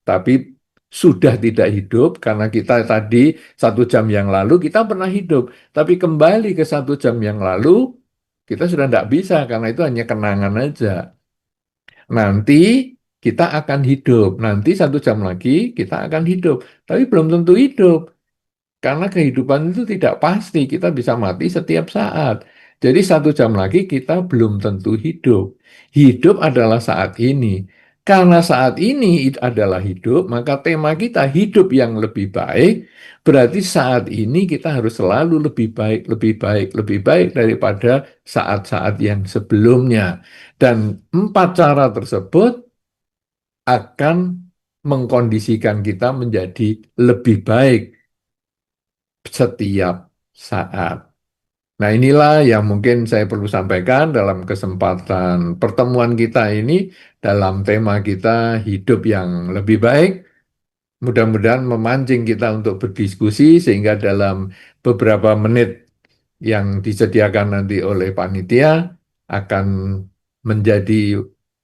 tapi sudah tidak hidup karena kita tadi 1 jam yang lalu kita pernah hidup, tapi kembali ke 1 jam yang lalu kita sudah tidak bisa karena itu hanya kenangan aja. Nanti kita akan hidup, nanti 1 jam lagi kita akan hidup, tapi belum tentu hidup. Karena kehidupan itu tidak pasti, kita bisa mati setiap saat. Jadi 1 jam lagi kita belum tentu hidup. Hidup adalah saat ini. Karena saat ini adalah hidup, maka tema kita hidup yang lebih baik, berarti saat ini kita harus selalu lebih baik, lebih baik, lebih baik daripada saat-saat yang sebelumnya. Dan 4 cara tersebut akan mengkondisikan kita menjadi lebih baik setiap saat. Nah, inilah yang mungkin saya perlu sampaikan dalam kesempatan pertemuan kita ini dalam tema kita hidup yang lebih baik. Mudah-mudahan memancing kita untuk berdiskusi sehingga dalam beberapa menit yang disediakan nanti oleh panitia akan menjadi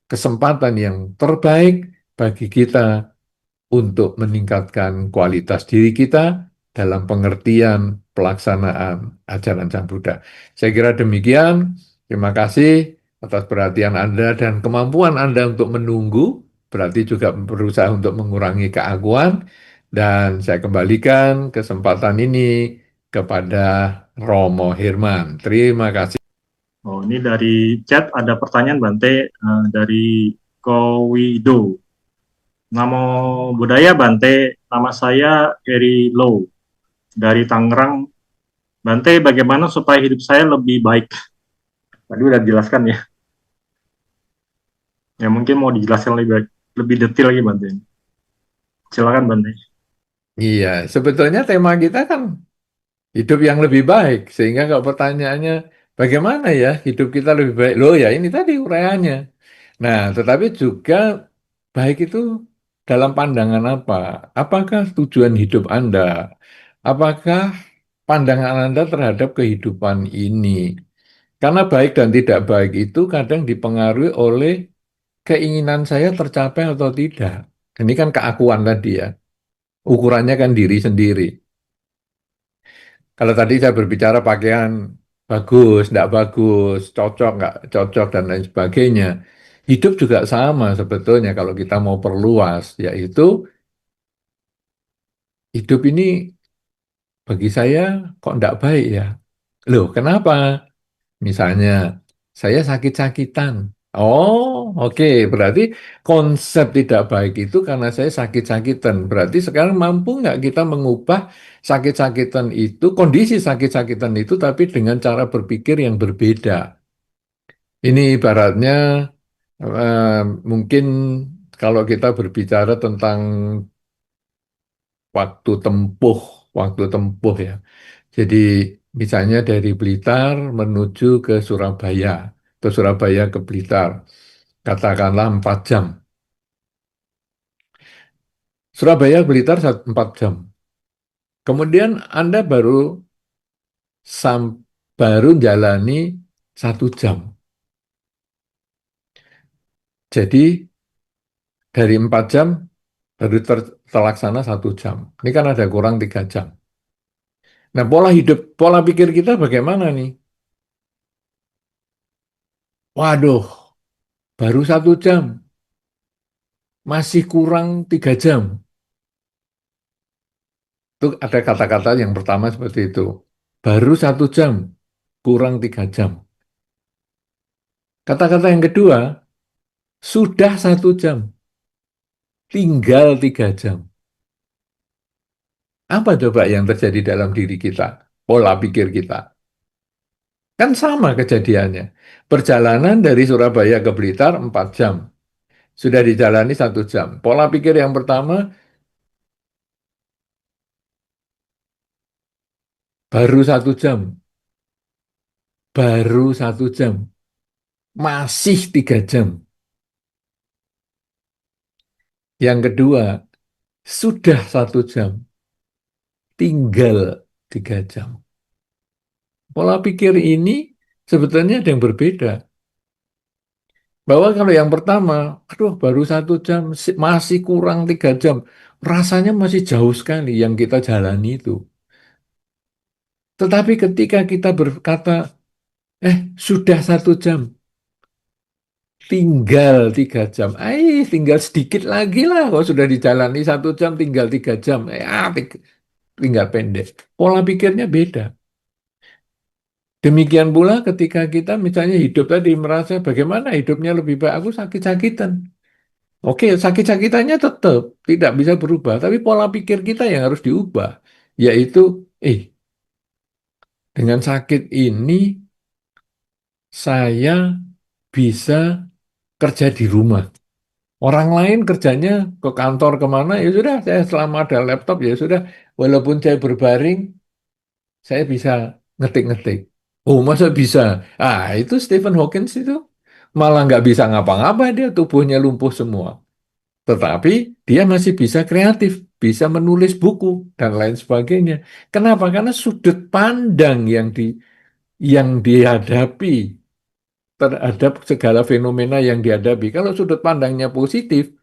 kesempatan yang terbaik bagi kita untuk meningkatkan kualitas diri kita dalam pengertian pelaksanaan ajaran Sang Buddha. Saya kira demikian. Terima kasih atas perhatian Anda dan kemampuan Anda untuk menunggu, berarti juga berusaha untuk mengurangi keaguan. Dan saya kembalikan kesempatan ini kepada Romo Hirman. Terima kasih. Oh, ini dari chat ada pertanyaan Bante dari Kowido. Namo Buddhaya Bante, nama saya Eri Low dari Tangerang. Bante, bagaimana supaya hidup saya lebih baik? Tadi udah dijelaskan ya. Ya mungkin mau dijelaskan lebih baik, lebih detail lagi Bante. Silakan Bante. Iya, sebetulnya tema kita kan hidup yang lebih baik. Sehingga kalau pertanyaannya bagaimana ya hidup kita lebih baik? Loh ya ini tadi uraiannya. Nah, tetapi juga baik itu dalam pandangan apa? Apakah tujuan hidup Anda? Apakah pandangan Anda terhadap kehidupan ini? Karena baik dan tidak baik itu kadang dipengaruhi oleh keinginan saya tercapai atau tidak. Ini kan keakuan tadi ya. Ukurannya kan diri sendiri. Kalau tadi saya berbicara pakaian bagus, tidak bagus, cocok, nggak cocok, dan lain sebagainya. Hidup juga sama sebetulnya kalau kita mau perluas, yaitu hidup ini bagi saya kok tidak baik ya. Loh, kenapa? Misalnya, saya sakit-sakitan. Oh, oke. Berarti konsep tidak baik itu karena saya sakit-sakitan. Berarti sekarang mampu nggak kita mengubah sakit-sakitan itu, kondisi sakit-sakitan itu, tapi dengan cara berpikir yang berbeda. Ini ibaratnya eh, mungkin kalau kita berbicara tentang waktu tempuh, waktu tempuh ya. Jadi misalnya dari Blitar menuju ke Surabaya, atau Surabaya ke Blitar, katakanlah 4 jam. Surabaya Blitar 4 jam. Kemudian Anda sam, baru jalani 1 jam. Jadi dari 4 jam baru terlaksana 1 jam. Ini kan ada kurang 3 jam. Nah pola hidup, pola pikir kita bagaimana nih? Waduh, baru 1 jam, masih kurang 3 jam. Itu ada kata-kata yang pertama seperti itu. Baru 1 jam, kurang 3 jam. Kata-kata yang kedua, sudah 1 jam, tinggal 3 jam. Apa coba yang terjadi dalam diri kita? Pola pikir kita. Kan sama kejadiannya. Perjalanan dari Surabaya ke Blitar 4 jam. Sudah dijalani 1 jam. Pola pikir yang pertama, baru 1 jam, baru 1 jam, masih 3 jam. Yang kedua, sudah 1 jam, tinggal 3 jam. Pola pikir ini sebetulnya ada yang berbeda. Bahwa kalau yang pertama, aduh baru 1 jam, masih kurang 3 jam. Rasanya masih jauh sekali yang kita jalani itu. Tetapi ketika kita berkata, sudah 1 jam, tinggal 3 jam. Tinggal sedikit lagi lah. Kalau sudah dijalani 1 jam, tinggal 3 jam. Tinggal pendek. Pola pikirnya beda. Demikian pula ketika kita misalnya hidup tadi merasa bagaimana hidupnya lebih baik. Aku sakit-sakitan. Oke, sakit-sakitannya tetap tidak bisa berubah. Tapi pola pikir kita yang harus diubah. Yaitu, dengan sakit ini saya bisa kerja di rumah. Orang lain kerjanya ke kantor kemana, ya sudah, saya selama ada laptop, ya sudah, walaupun saya berbaring, saya bisa ngetik-ngetik. Oh, masa bisa? Itu Stephen Hawking itu malah nggak bisa ngapa-ngapa, dia tubuhnya lumpuh semua. Tetapi dia masih bisa kreatif, bisa menulis buku, dan lain sebagainya. Kenapa? Karena sudut pandang yang dihadapi terhadap segala fenomena yang dihadapi. Kalau sudut pandangnya positif,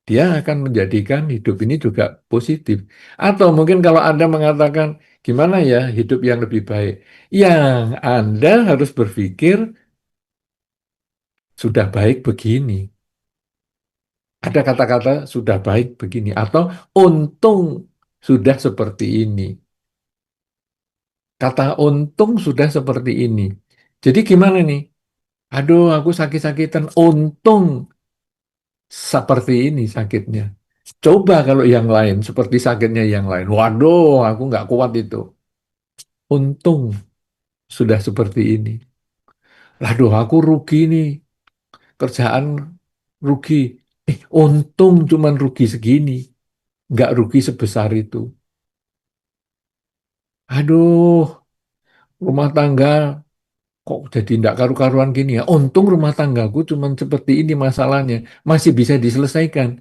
dia akan menjadikan hidup ini juga positif. Atau mungkin kalau Anda mengatakan, gimana ya hidup yang lebih baik? Yang Anda harus berpikir, sudah baik begini. Ada kata-kata sudah baik begini. Atau untung sudah seperti ini. Kata untung sudah seperti ini. Jadi gimana nih? Aduh, aku sakit-sakitan. Untung seperti ini sakitnya. Coba kalau yang lain, seperti sakitnya yang lain. Waduh, aku nggak kuat itu. Untung sudah seperti ini. Waduh, aku rugi nih. Kerjaan rugi. Untung cuman rugi segini. Nggak rugi sebesar itu. Aduh, rumah tangga kok jadi nggak karu-karuan gini ya. Untung rumah tanggaku cuman seperti ini masalahnya. Masih bisa diselesaikan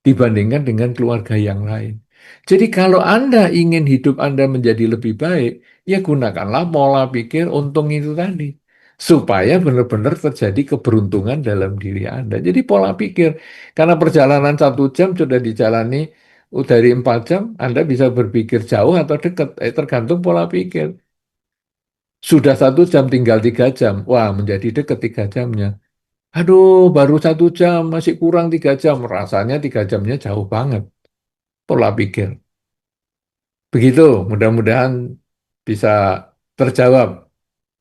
dibandingkan dengan keluarga yang lain. Jadi kalau Anda ingin hidup Anda menjadi lebih baik, ya gunakanlah pola pikir untung itu tadi. Supaya benar-benar terjadi keberuntungan dalam diri Anda. Jadi pola pikir, karena perjalanan 1 jam sudah dijalani dari 4 jam, Anda bisa berpikir jauh atau dekat, tergantung pola pikir. Sudah 1 jam, tinggal 3 jam. Wah, menjadi dekat 3 jamnya. Aduh, baru 1 jam, masih kurang 3 jam. Rasanya 3 jamnya jauh banget. Pola pikir. Begitu, mudah-mudahan bisa terjawab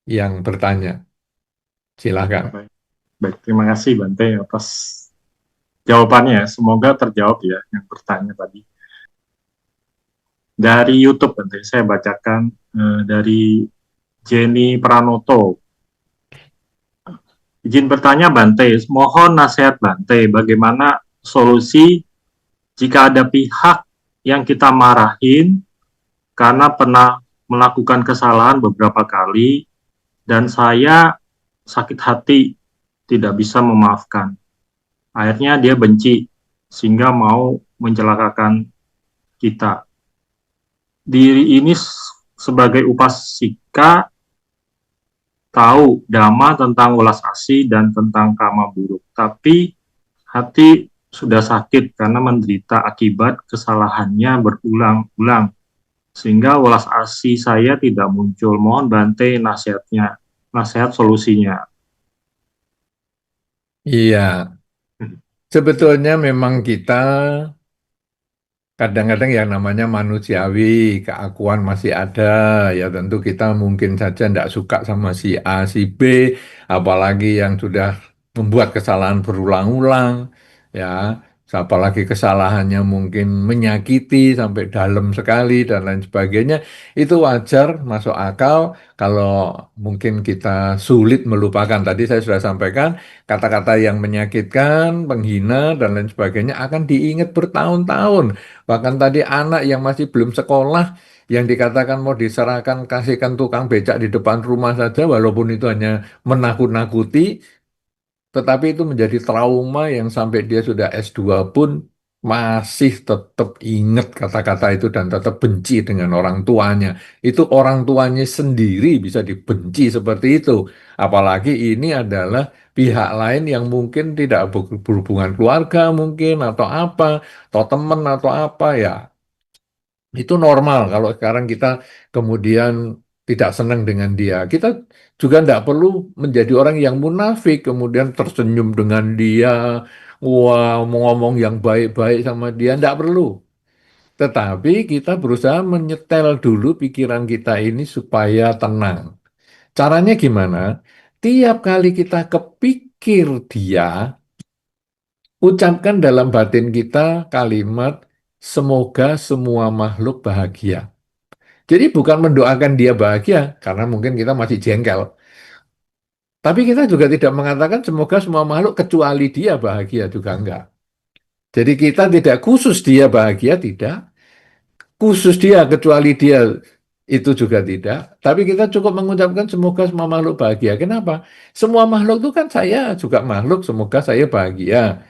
yang bertanya. Silakan. Baik, baik. Terima kasih Bante atas jawabannya. Semoga terjawab ya yang bertanya tadi. Dari YouTube Bante, saya bacakan dari Jenny Pranoto. Izin bertanya Bante, mohon nasihat Bante, bagaimana solusi jika ada pihak yang kita marahin karena pernah melakukan kesalahan beberapa kali dan saya sakit hati tidak bisa memaafkan. Akhirnya dia benci sehingga mau mencelakakan kita. Diri ini sebagai upasika tahu dhamma tentang welas asih dan tentang kama buruk. Tapi hati sudah sakit karena menderita akibat kesalahannya berulang-ulang. Sehingga welas asih saya tidak muncul. Mohon Bante nasihatnya, nasihat solusinya. Iya, sebetulnya memang kita kadang-kadang yang namanya manusiawi, keakuan masih ada. Ya tentu kita mungkin saja tidak suka sama si A, si B, apalagi yang sudah membuat kesalahan berulang-ulang. Ya, apalagi kesalahannya mungkin menyakiti sampai dalam sekali dan lain sebagainya, itu wajar, masuk akal kalau mungkin kita sulit melupakan. Tadi saya sudah sampaikan, kata-kata yang menyakitkan, penghina, dan lain sebagainya akan diingat bertahun-tahun. Bahkan tadi anak yang masih belum sekolah, yang dikatakan mau diserahkan, kasihkan tukang becak di depan rumah saja, walaupun itu hanya menakut-nakuti, tetapi itu menjadi trauma yang sampai dia sudah S2 pun masih tetap ingat kata-kata itu dan tetap benci dengan orang tuanya. Itu orang tuanya sendiri bisa dibenci seperti itu. Apalagi ini adalah pihak lain yang mungkin tidak berhubungan keluarga mungkin atau apa, atau teman atau apa ya. Itu normal kalau sekarang kita kemudian tidak senang dengan dia. Kita juga tidak perlu menjadi orang yang munafik, kemudian tersenyum dengan dia, wah, mau ngomong yang baik-baik sama dia, tidak perlu. Tetapi kita berusaha menyetel dulu pikiran kita ini supaya tenang. Caranya gimana? Tiap kali kita kepikir dia, ucapkan dalam batin kita kalimat, semoga semua makhluk bahagia. Jadi bukan mendoakan dia bahagia, karena mungkin kita masih jengkel. Tapi kita juga tidak mengatakan semoga semua makhluk kecuali dia bahagia juga enggak. Jadi kita tidak khusus dia bahagia, tidak. Khusus dia kecuali dia itu juga tidak. Tapi kita cukup mengucapkan semoga semua makhluk bahagia. Kenapa? Semua makhluk itu kan saya juga makhluk, semoga saya bahagia.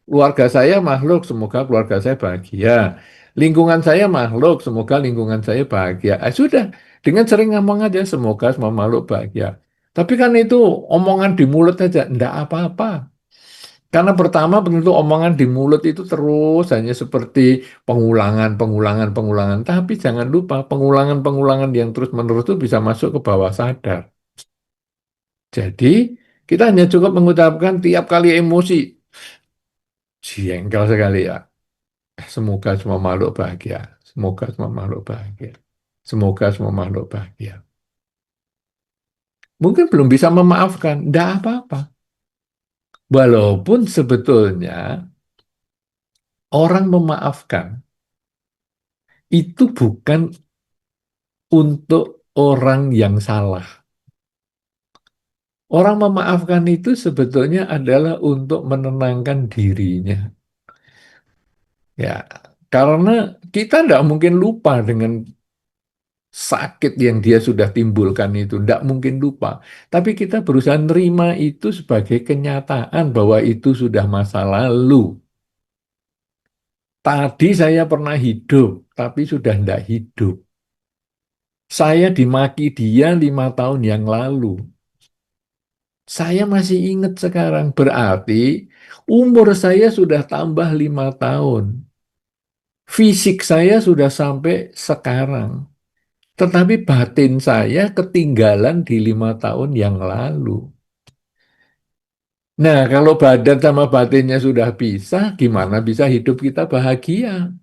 Keluarga saya makhluk, semoga keluarga saya bahagia. Lingkungan saya makhluk, semoga lingkungan saya bahagia. Sudah, dengan sering ngomong aja, semoga semua makhluk bahagia. Tapi kan itu omongan di mulut aja, enggak apa-apa. Karena pertama, tentu omongan di mulut itu terus hanya seperti pengulangan, pengulangan, pengulangan. Tapi jangan lupa, pengulangan-pengulangan yang terus-menerus itu bisa masuk ke bawah sadar. Jadi, kita hanya cukup mengucapkan tiap kali emosi, jengkel sekali ya. Semoga semua makhluk bahagia. Semoga semua makhluk bahagia. Semoga semua makhluk bahagia. Mungkin belum bisa memaafkan. Tidak apa-apa. Walaupun sebetulnya orang memaafkan itu bukan untuk orang yang salah. Orang memaafkan itu sebetulnya adalah untuk menenangkan dirinya. Ya, karena kita tidak mungkin lupa dengan sakit yang dia sudah timbulkan itu, tidak mungkin lupa. Tapi kita berusaha nerima itu sebagai kenyataan bahwa itu sudah masa lalu. Tadi saya pernah hidup, tapi sudah tidak hidup. Saya dimaki dia 5 tahun yang lalu. Saya masih ingat sekarang, berarti umur saya sudah tambah 5 tahun. Fisik saya sudah sampai sekarang. Tetapi batin saya ketinggalan di 5 tahun yang lalu. Nah, kalau badan sama batinnya sudah pisah, gimana bisa hidup kita bahagia?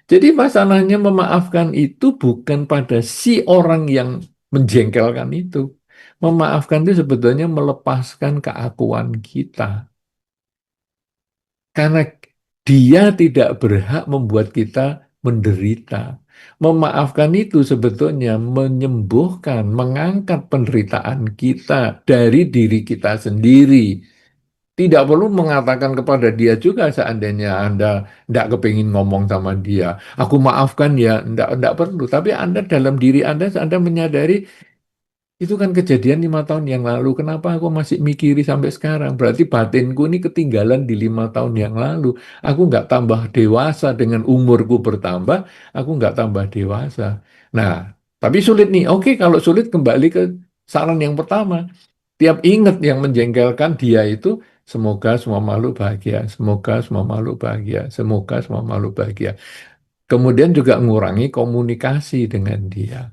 Jadi masalahnya memaafkan itu bukan pada si orang yang menjengkelkan itu. Memaafkan itu sebetulnya melepaskan keakuan kita. Karena dia tidak berhak membuat kita menderita. Memaafkan itu sebetulnya menyembuhkan, mengangkat penderitaan kita dari diri kita sendiri. Tidak perlu mengatakan kepada dia juga seandainya Anda tidak kepingin ngomong sama dia. Aku maafkan ya, tidak perlu. Tapi Anda dalam diri Anda menyadari itu kan kejadian 5 tahun yang lalu. Kenapa aku masih mikiri sampai sekarang? Berarti batinku ini ketinggalan di 5 tahun yang lalu. Aku nggak tambah dewasa dengan umurku bertambah. Aku nggak tambah dewasa. Nah, tapi sulit nih. Oke, kalau sulit kembali ke saran yang pertama. Tiap ingat yang menjengkelkan dia itu, semoga semua makhluk bahagia. Semoga semua makhluk bahagia. Semoga semua makhluk bahagia. Kemudian juga mengurangi komunikasi dengan dia.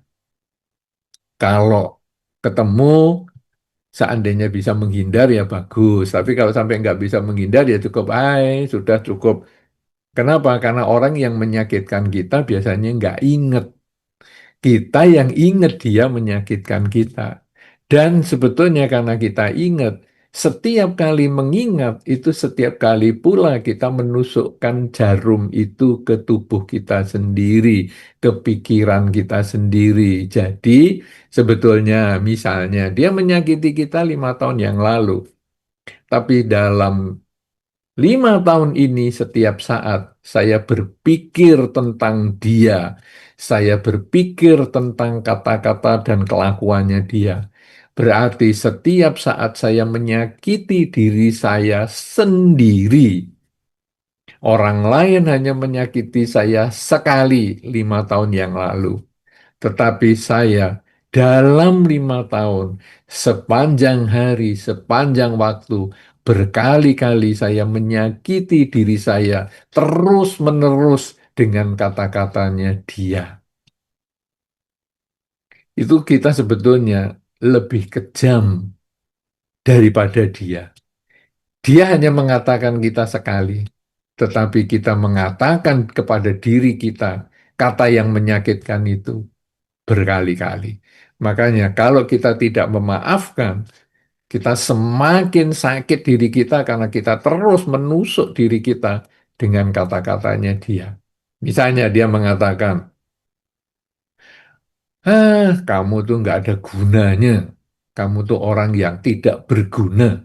Kalau ketemu, seandainya bisa menghindar ya bagus. Tapi kalau sampai nggak bisa menghindar ya cukup, sudah cukup. Kenapa? Karena orang yang menyakitkan kita biasanya nggak inget. Kita yang inget dia menyakitkan kita. Dan sebetulnya karena kita inget, Setiap kali mengingat itu setiap kali pula kita menusukkan jarum itu ke tubuh kita sendiri, ke pikiran kita sendiri. Jadi sebetulnya misalnya dia menyakiti kita 5 tahun yang lalu, tapi dalam 5 tahun ini setiap saat saya berpikir tentang dia, saya berpikir tentang kata-kata dan kelakuannya dia. Berarti setiap saat saya menyakiti diri saya sendiri, orang lain hanya menyakiti saya sekali 5 tahun yang lalu. Tetapi saya dalam 5 tahun, sepanjang hari, sepanjang waktu, berkali-kali saya menyakiti diri saya terus-menerus dengan kata-katanya dia. Itu kita sebetulnya lebih kejam daripada dia. Dia hanya mengatakan kita sekali, tetapi kita mengatakan kepada diri kita kata yang menyakitkan itu berkali-kali. Makanya kalau kita tidak memaafkan, kita semakin sakit diri kita karena kita terus menusuk diri kita dengan kata-katanya dia. Misalnya dia mengatakan, kamu tuh nggak ada gunanya. Kamu tuh orang yang tidak berguna.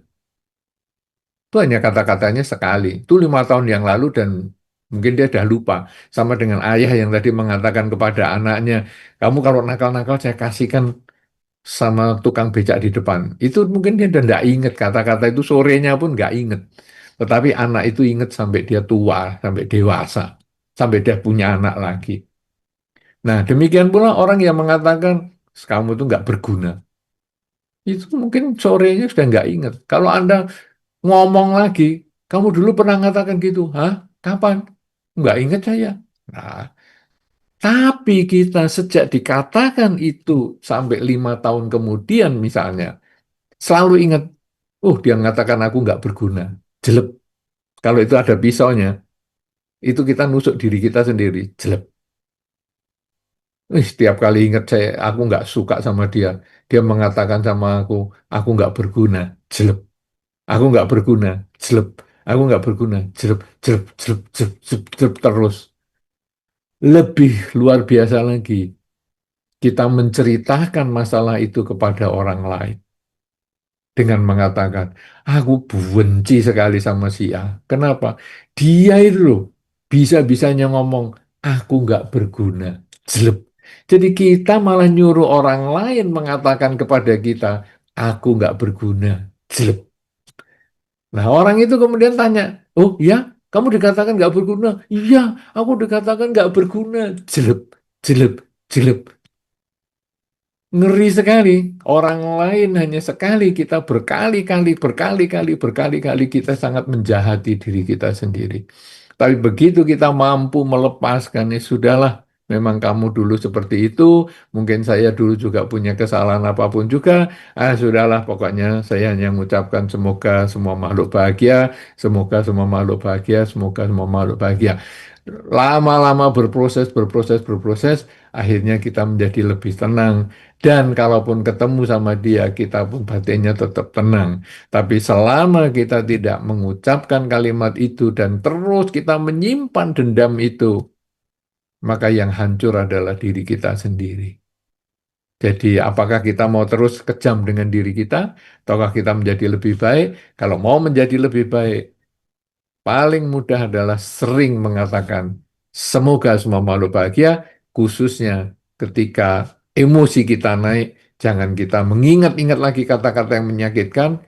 Itu hanya kata-katanya sekali. Itu 5 tahun yang lalu dan mungkin dia sudah lupa. Sama dengan ayah yang tadi mengatakan kepada anaknya, kamu kalau nakal-nakal saya kasihkan sama tukang becak di depan. Itu mungkin dia udah nggak inget kata-kata itu sorenya pun nggak inget. Tetapi anak itu inget sampai dia tua, sampai dewasa, sampai dia punya anak lagi. Nah, demikian pula orang yang mengatakan kamu itu nggak berguna. Itu mungkin sorenya sudah nggak inget. Kalau Anda ngomong lagi, kamu dulu pernah mengatakan gitu, hah? Kapan? Nggak inget saya. Nah, tapi kita sejak dikatakan itu sampai 5 tahun kemudian misalnya, selalu ingat, dia mengatakan aku nggak berguna. Jelek. Kalau itu ada pisaunya, itu kita nusuk diri kita sendiri. Jelek. Setiap kali ingat aku nggak suka sama dia. Dia mengatakan sama aku nggak berguna. Jelek. Aku nggak berguna. Jelek. Aku nggak berguna. Jelek, jelek, jelek, jelek, jelek, jelek terus. Lebih luar biasa lagi, kita menceritakan masalah itu kepada orang lain. Dengan mengatakan, aku benci sekali sama si A. Kenapa? Dia itu loh, bisa-bisanya ngomong, aku nggak berguna. Jelek. Jadi kita malah nyuruh orang lain mengatakan kepada kita, aku nggak berguna. Jelek. Nah orang itu kemudian tanya, oh ya, kamu dikatakan nggak berguna? Iya, aku dikatakan nggak berguna. Jelek, jelek, jelek. Ngeri sekali. Orang lain hanya sekali, kita berkali-kali, berkali-kali, berkali-kali kita sangat menjahati diri kita sendiri. Tapi begitu kita mampu melepaskan, ya sudahlah. Memang kamu dulu seperti itu, mungkin saya dulu juga punya kesalahan apapun juga. Sudahlah, pokoknya saya hanya mengucapkan semoga semua makhluk bahagia, semoga semua makhluk bahagia, semoga semua makhluk bahagia. Lama-lama berproses, berproses, berproses, akhirnya kita menjadi lebih tenang. Dan kalaupun ketemu sama dia, kita pun batinnya tetap tenang. Tapi selama kita tidak mengucapkan kalimat itu dan terus kita menyimpan dendam itu, maka yang hancur adalah diri kita sendiri. Jadi apakah kita mau terus kejam dengan diri kita, ataukah kita menjadi lebih baik? Kalau mau menjadi lebih baik, paling mudah adalah sering mengatakan, semoga semua makhluk bahagia, khususnya ketika emosi kita naik, jangan kita mengingat-ingat lagi kata-kata yang menyakitkan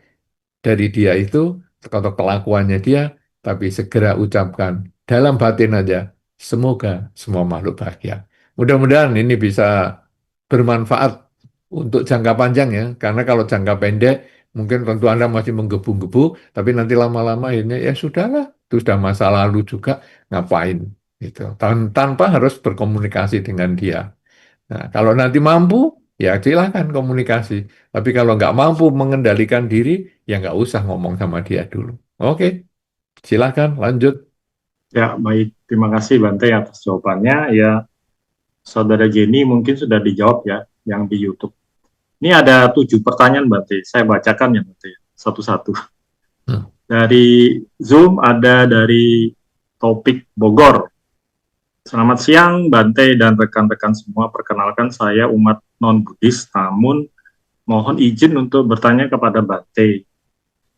dari dia itu, atau kelakuannya dia, tapi segera ucapkan dalam batin aja, semoga semua makhluk bahagia. Mudah-mudahan ini bisa bermanfaat untuk jangka panjang ya, karena kalau jangka pendek, mungkin tentu Anda masih menggebu-gebu, tapi nanti lama-lama akhirnya ya sudahlah, itu sudah masa lalu juga, ngapain gitu. Tanpa harus berkomunikasi dengan dia. Nah, kalau nanti mampu, ya silakan komunikasi. Tapi kalau nggak mampu mengendalikan diri, ya nggak usah ngomong sama dia dulu. Oke, silakan lanjut. Ya, baik. Terima kasih Bante atas jawabannya. Ya, Saudara Jenny mungkin sudah dijawab ya, yang di YouTube. Ini ada 7 pertanyaan Bante. Saya bacakan ya Bante. satu-satu. Hmm. Dari Zoom ada dari topik Bogor. Selamat siang Bante dan rekan-rekan semua. Perkenalkan saya umat non-Buddhis, namun mohon izin untuk bertanya kepada Bante.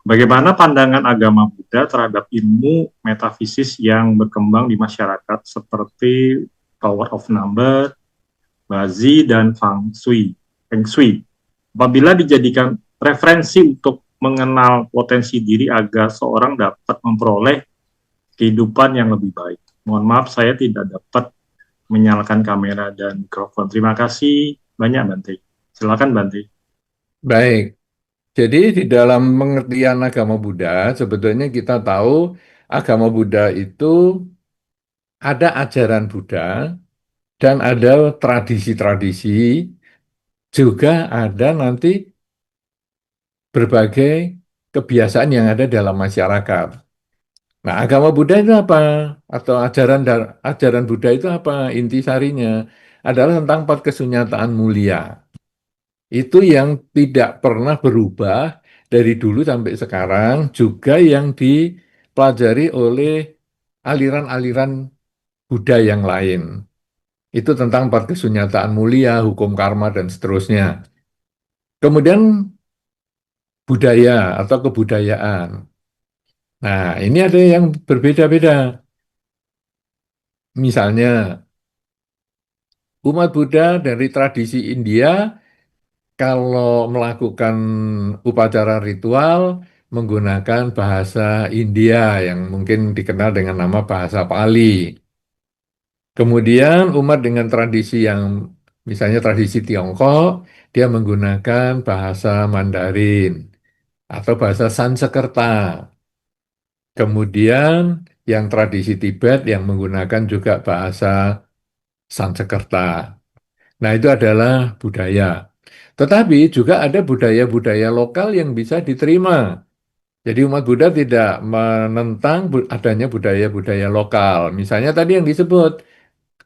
Bagaimana pandangan agama Buddha terhadap ilmu metafisis yang berkembang di masyarakat seperti power of number, Bazi, dan Feng Shui. Apabila dijadikan referensi untuk mengenal potensi diri agar seorang dapat memperoleh kehidupan yang lebih baik. Mohon maaf, saya tidak dapat menyalakan kamera dan mikrofon. Terima kasih banyak, Bante. Silakan, Bante. Baik, jadi di dalam pengertian agama Buddha, sebetulnya kita tahu agama Buddha itu ada ajaran Buddha dan ada tradisi-tradisi, juga ada nanti berbagai kebiasaan yang ada dalam masyarakat. Nah, agama Buddha itu apa? Atau ajaran Buddha itu apa? Intisarinya adalah tentang empat kesunyataan mulia. Itu yang tidak pernah berubah dari dulu sampai sekarang, juga yang dipelajari oleh aliran-aliran Buddha yang lain. Itu tentang empat kesunyataan mulia, hukum karma, dan seterusnya. Kemudian budaya atau kebudayaan. Nah, ini ada yang berbeda-beda. Misalnya, umat Buddha dari tradisi India, kalau melakukan upacara ritual, menggunakan bahasa India yang mungkin dikenal dengan nama bahasa Pali. Kemudian umat dengan tradisi yang misalnya tradisi Tiongkok, dia menggunakan bahasa Mandarin atau bahasa Sanskerta. Kemudian yang tradisi Tibet yang menggunakan juga bahasa Sanskerta. Nah, itu adalah budaya. Tetapi juga ada budaya-budaya lokal yang bisa diterima. Jadi umat Buddha tidak menentang adanya budaya-budaya lokal. Misalnya tadi yang disebut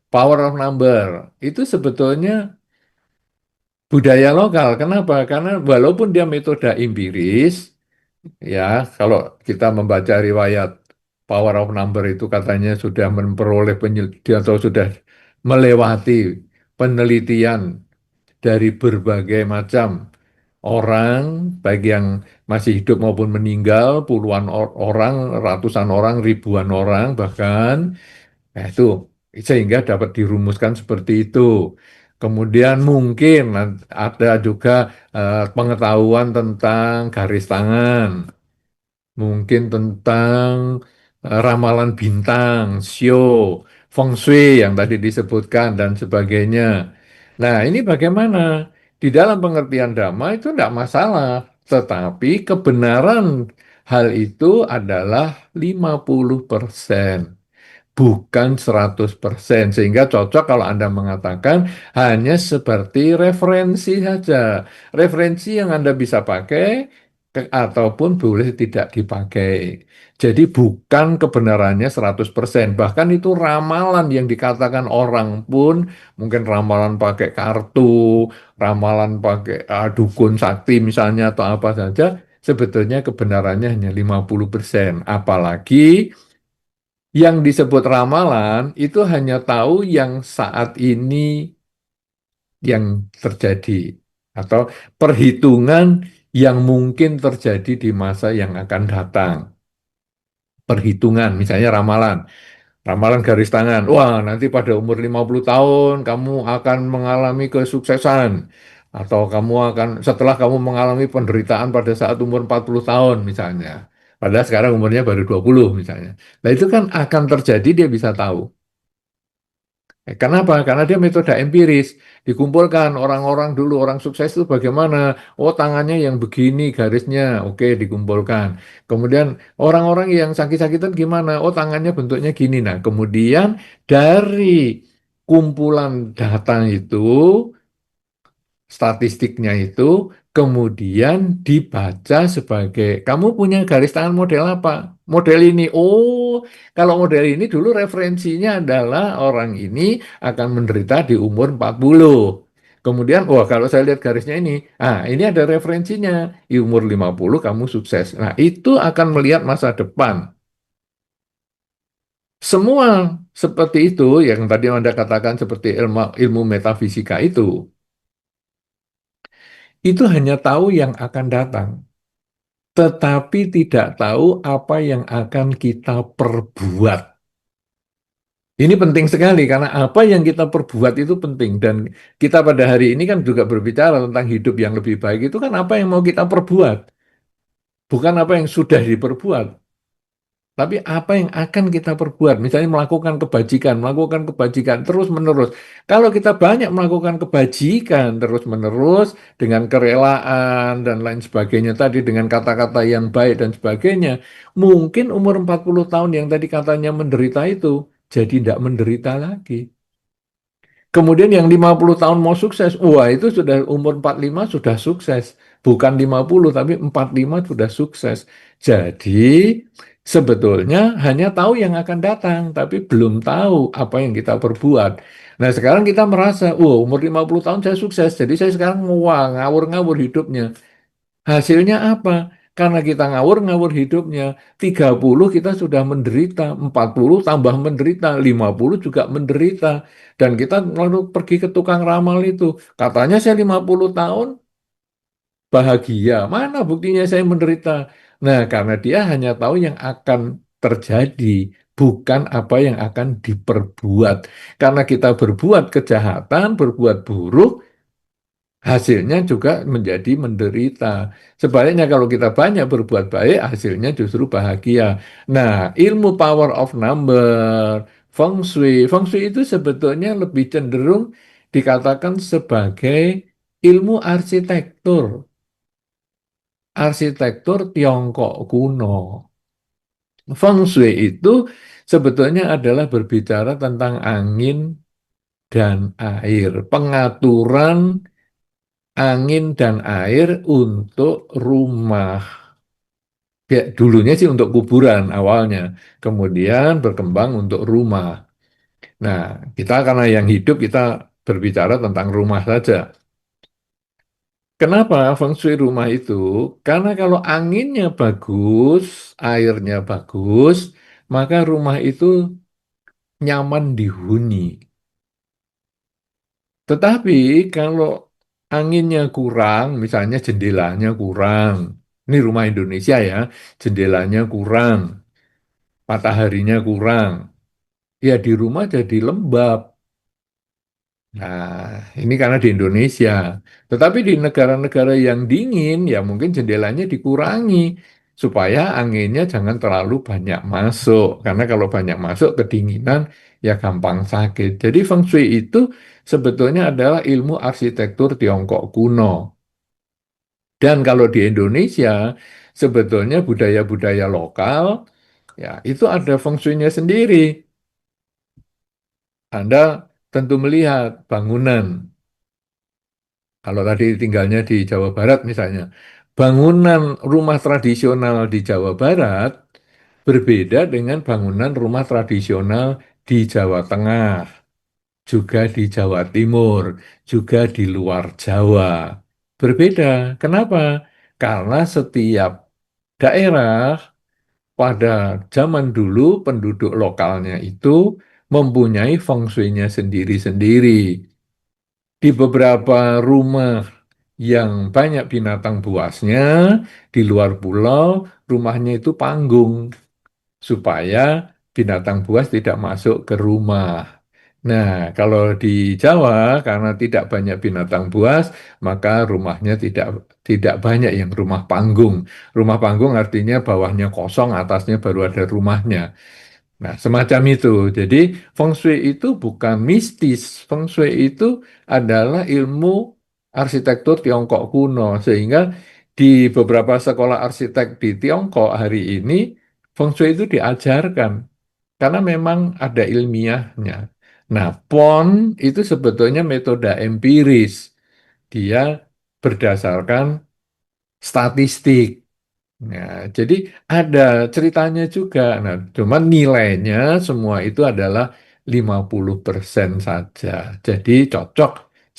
power of number, itu sebetulnya budaya lokal. Kenapa? Karena walaupun dia metode empiris, ya, kalau kita membaca riwayat power of number itu katanya sudah memperoleh penyelidikan atau sudah melewati penelitian dari berbagai macam orang, baik yang masih hidup maupun meninggal, puluhan orang, ratusan orang, ribuan orang bahkan, nah itu sehingga dapat dirumuskan seperti itu. Kemudian mungkin ada juga pengetahuan tentang garis tangan, mungkin tentang ramalan bintang, sio, feng shui yang tadi disebutkan dan sebagainya. Nah, ini bagaimana? Di dalam pengertian Dhamma itu tidak masalah, tetapi kebenaran hal itu adalah 50%, bukan 100%, sehingga cocok kalau Anda mengatakan hanya seperti referensi saja. Referensi yang Anda bisa pakai ataupun boleh tidak dipakai. Jadi bukan kebenarannya 100%. Bahkan itu ramalan yang dikatakan orang pun, mungkin ramalan pakai kartu, ramalan pakai dukun sakti misalnya atau apa saja, sebetulnya kebenarannya hanya 50%. Apalagi yang disebut ramalan itu hanya tahu yang saat ini yang terjadi atau perhitungan yang mungkin terjadi di masa yang akan datang. Perhitungan, misalnya ramalan. Ramalan garis tangan. Wah, nanti pada umur 50 tahun kamu akan mengalami kesuksesan. Atau kamu akan, setelah kamu mengalami penderitaan pada saat umur 40 tahun misalnya. Padahal sekarang umurnya baru 20 misalnya. Nah itu kan akan terjadi dia bisa tahu. Kenapa? Karena dia metode empiris. Dikumpulkan orang-orang dulu, orang sukses itu bagaimana? Oh, tangannya yang begini garisnya. Oke, dikumpulkan. Kemudian orang-orang yang sakit-sakitan gimana? Oh, tangannya bentuknya gini. Nah, kemudian dari kumpulan data itu, statistiknya itu, kemudian dibaca sebagai, kamu punya garis tangan model apa? Model ini. Oh, kalau model ini dulu referensinya adalah orang ini akan menderita di umur 40. Kemudian, wah kalau saya lihat garisnya ini ada referensinya. Di umur 50 kamu sukses. Nah, itu akan melihat masa depan. Semua seperti itu, yang tadi Anda katakan seperti ilmu, ilmu metafisika itu hanya tahu yang akan datang, tetapi tidak tahu apa yang akan kita perbuat. Ini penting sekali karena apa yang kita perbuat itu penting dan kita pada hari ini kan juga berbicara tentang hidup yang lebih baik itu kan apa yang mau kita perbuat, bukan apa yang sudah diperbuat. Tapi apa yang akan kita perbuat, misalnya melakukan kebajikan terus-menerus. Kalau kita banyak melakukan kebajikan terus-menerus dengan kerelaan dan lain sebagainya tadi dengan kata-kata yang baik dan sebagainya, mungkin umur 40 tahun yang tadi katanya menderita itu jadi tidak menderita lagi. Kemudian yang 50 tahun mau sukses, wah itu sudah umur 45 sudah sukses. Bukan 50 tapi 45 sudah sukses. Jadi sebetulnya hanya tahu yang akan datang, tapi belum tahu apa yang kita perbuat. Nah sekarang kita merasa, wah umur 50 tahun saya sukses, jadi saya sekarang wah ngawur-ngawur hidupnya. Hasilnya apa? Karena kita ngawur-ngawur hidupnya, 30 kita sudah menderita, 40 tambah menderita, 50 juga menderita. Dan kita lalu pergi ke tukang ramal itu. Katanya saya 50 tahun bahagia. Mana buktinya saya menderita? Nah, karena dia hanya tahu yang akan terjadi, bukan apa yang akan diperbuat. Karena kita berbuat kejahatan, berbuat buruk, hasilnya juga menjadi menderita. Sebaliknya kalau kita banyak berbuat baik, hasilnya justru bahagia. Nah, ilmu power of number, feng shui itu sebetulnya lebih cenderung dikatakan sebagai ilmu arsitektur Tiongkok kuno. Feng shui itu sebetulnya adalah berbicara tentang angin dan air, pengaturan angin dan air untuk rumah. Ya, dulunya sih untuk kuburan awalnya, kemudian berkembang untuk rumah. Nah, kita karena yang hidup kita berbicara tentang rumah saja. Kenapa feng shui rumah itu? Karena kalau anginnya bagus, airnya bagus, maka rumah itu nyaman dihuni. Tetapi kalau anginnya kurang, misalnya jendelanya kurang, ini rumah Indonesia ya, jendelanya kurang, mataharinya kurang, ya di rumah jadi lembab. Nah, ini karena di Indonesia. Tetapi di negara-negara yang dingin, ya mungkin jendelanya dikurangi supaya anginnya jangan terlalu banyak masuk. Karena kalau banyak masuk kedinginan, ya gampang sakit. Jadi Feng Shui itu sebetulnya adalah ilmu arsitektur Tiongkok kuno. Dan kalau di Indonesia, sebetulnya budaya-budaya lokal, ya itu ada Feng Shui-nya sendiri. Anda tentu melihat bangunan. Kalau tadi tinggalnya di Jawa Barat misalnya, bangunan rumah tradisional di Jawa Barat berbeda dengan bangunan rumah tradisional di Jawa Tengah, juga di Jawa Timur, juga di luar Jawa. Berbeda. Kenapa? Karena setiap daerah pada zaman dulu penduduk lokalnya itu mempunyai feng shui-nya sendiri-sendiri. Di beberapa rumah yang banyak binatang buasnya di luar pulau, rumahnya itu panggung supaya binatang buas tidak masuk ke rumah. Nah, kalau di Jawa karena tidak banyak binatang buas, maka rumahnya tidak banyak yang rumah panggung. Rumah panggung artinya bawahnya kosong, atasnya baru ada rumahnya. Nah, semacam itu. Jadi, Feng Shui itu bukan mistis. Feng Shui itu adalah ilmu arsitektur Tiongkok kuno. Sehingga di beberapa sekolah arsitek di Tiongkok hari ini, Feng Shui itu diajarkan. Karena memang ada ilmiahnya. Nah, PON itu sebetulnya metode empiris. Dia berdasarkan statistik. Nah, jadi ada ceritanya juga. Nah, cuman nilainya semua itu adalah 50% saja. Jadi cocok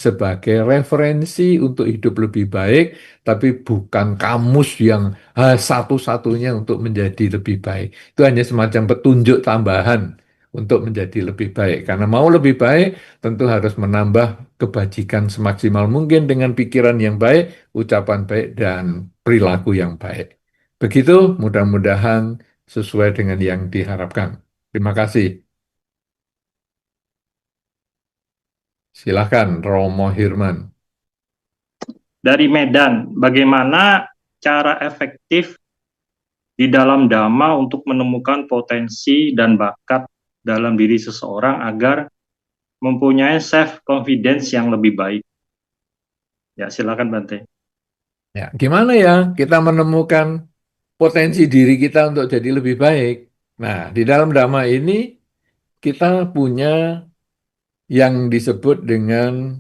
sebagai referensi untuk hidup lebih baik, tapi bukan kamus yang satu-satunya untuk menjadi lebih baik. Itu hanya semacam petunjuk tambahan untuk menjadi lebih baik. Karena mau lebih baik, tentu harus menambah kebajikan semaksimal mungkin dengan pikiran yang baik, ucapan baik, dan perilaku yang baik. Begitu, mudah-mudahan sesuai dengan yang diharapkan. Terima kasih. Silakan, Romo Hirman. Dari Medan, bagaimana cara efektif di dalam Dhamma untuk menemukan potensi dan bakat dalam diri seseorang agar mempunyai self confidence yang lebih baik? Ya, silakan Bante. Ya, gimana ya kita menemukan potensi diri kita untuk jadi lebih baik? Nah, di dalam Dhamma ini kita punya yang disebut dengan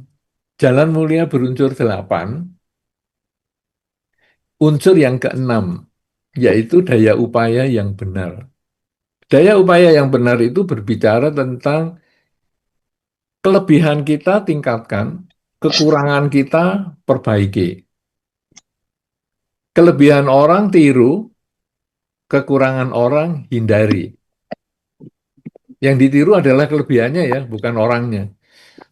jalan mulia berunsur delapan, unsur yang keenam, yaitu daya upaya yang benar. Daya upaya yang benar itu berbicara tentang kelebihan kita tingkatkan, kekurangan kita perbaiki. Kelebihan orang tiru, kekurangan orang hindari. Yang ditiru adalah kelebihannya ya, bukan orangnya.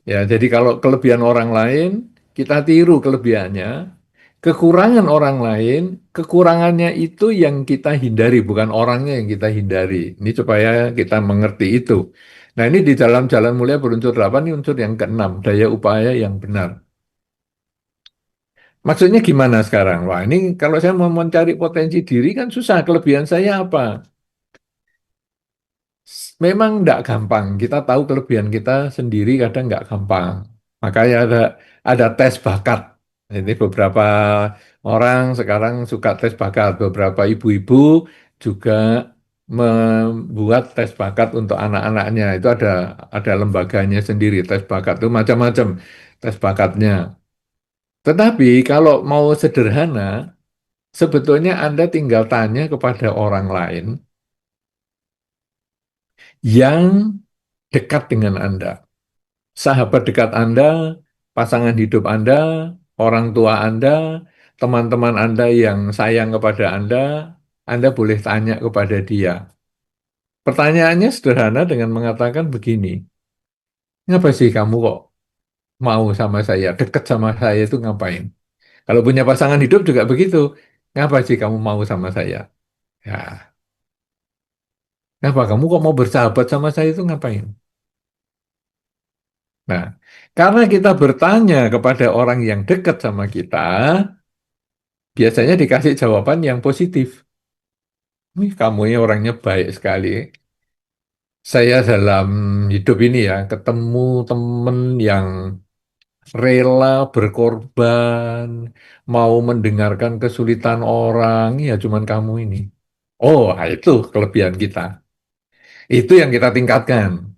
Ya, jadi kalau kelebihan orang lain, kita tiru kelebihannya. Kekurangan orang lain, kekurangannya itu yang kita hindari, bukan orangnya yang kita hindari. Ini supaya kita mengerti itu. Nah, ini di dalam jalan mulia berunsur 8, ini unsur yang keenam, daya upaya yang benar. Maksudnya gimana sekarang? Wah, ini kalau saya mau mencari potensi diri kan susah. Kelebihan saya apa? Memang tidak gampang. Kita tahu kelebihan kita sendiri kadang nggak gampang. Makanya ada tes bakat. Jadi beberapa orang sekarang suka tes bakat. Beberapa ibu-ibu juga membuat tes bakat untuk anak-anaknya. Itu ada lembaganya sendiri. Tes bakat itu macam-macam tes bakatnya. Tetapi kalau mau sederhana, sebetulnya Anda tinggal tanya kepada orang lain yang dekat dengan Anda. Sahabat dekat Anda, pasangan hidup Anda, orang tua Anda, teman-teman Anda yang sayang kepada Anda boleh tanya kepada dia. Pertanyaannya sederhana dengan mengatakan begini, ngapa sih kamu kok mau sama saya, dekat sama saya itu ngapain? Kalau punya pasangan hidup juga begitu, ngapa sih kamu mau sama saya? Ya, ngapa kamu kok mau bersahabat sama saya itu ngapain? Nah, karena kita bertanya kepada orang yang dekat sama kita, biasanya dikasih jawaban yang positif. Wih, kamu ini orangnya baik sekali. Saya dalam hidup ini ya, ketemu temen yang rela berkorban, mau mendengarkan kesulitan orang, ya cuman kamu ini. Oh, nah itu kelebihan kita. Itu yang kita tingkatkan.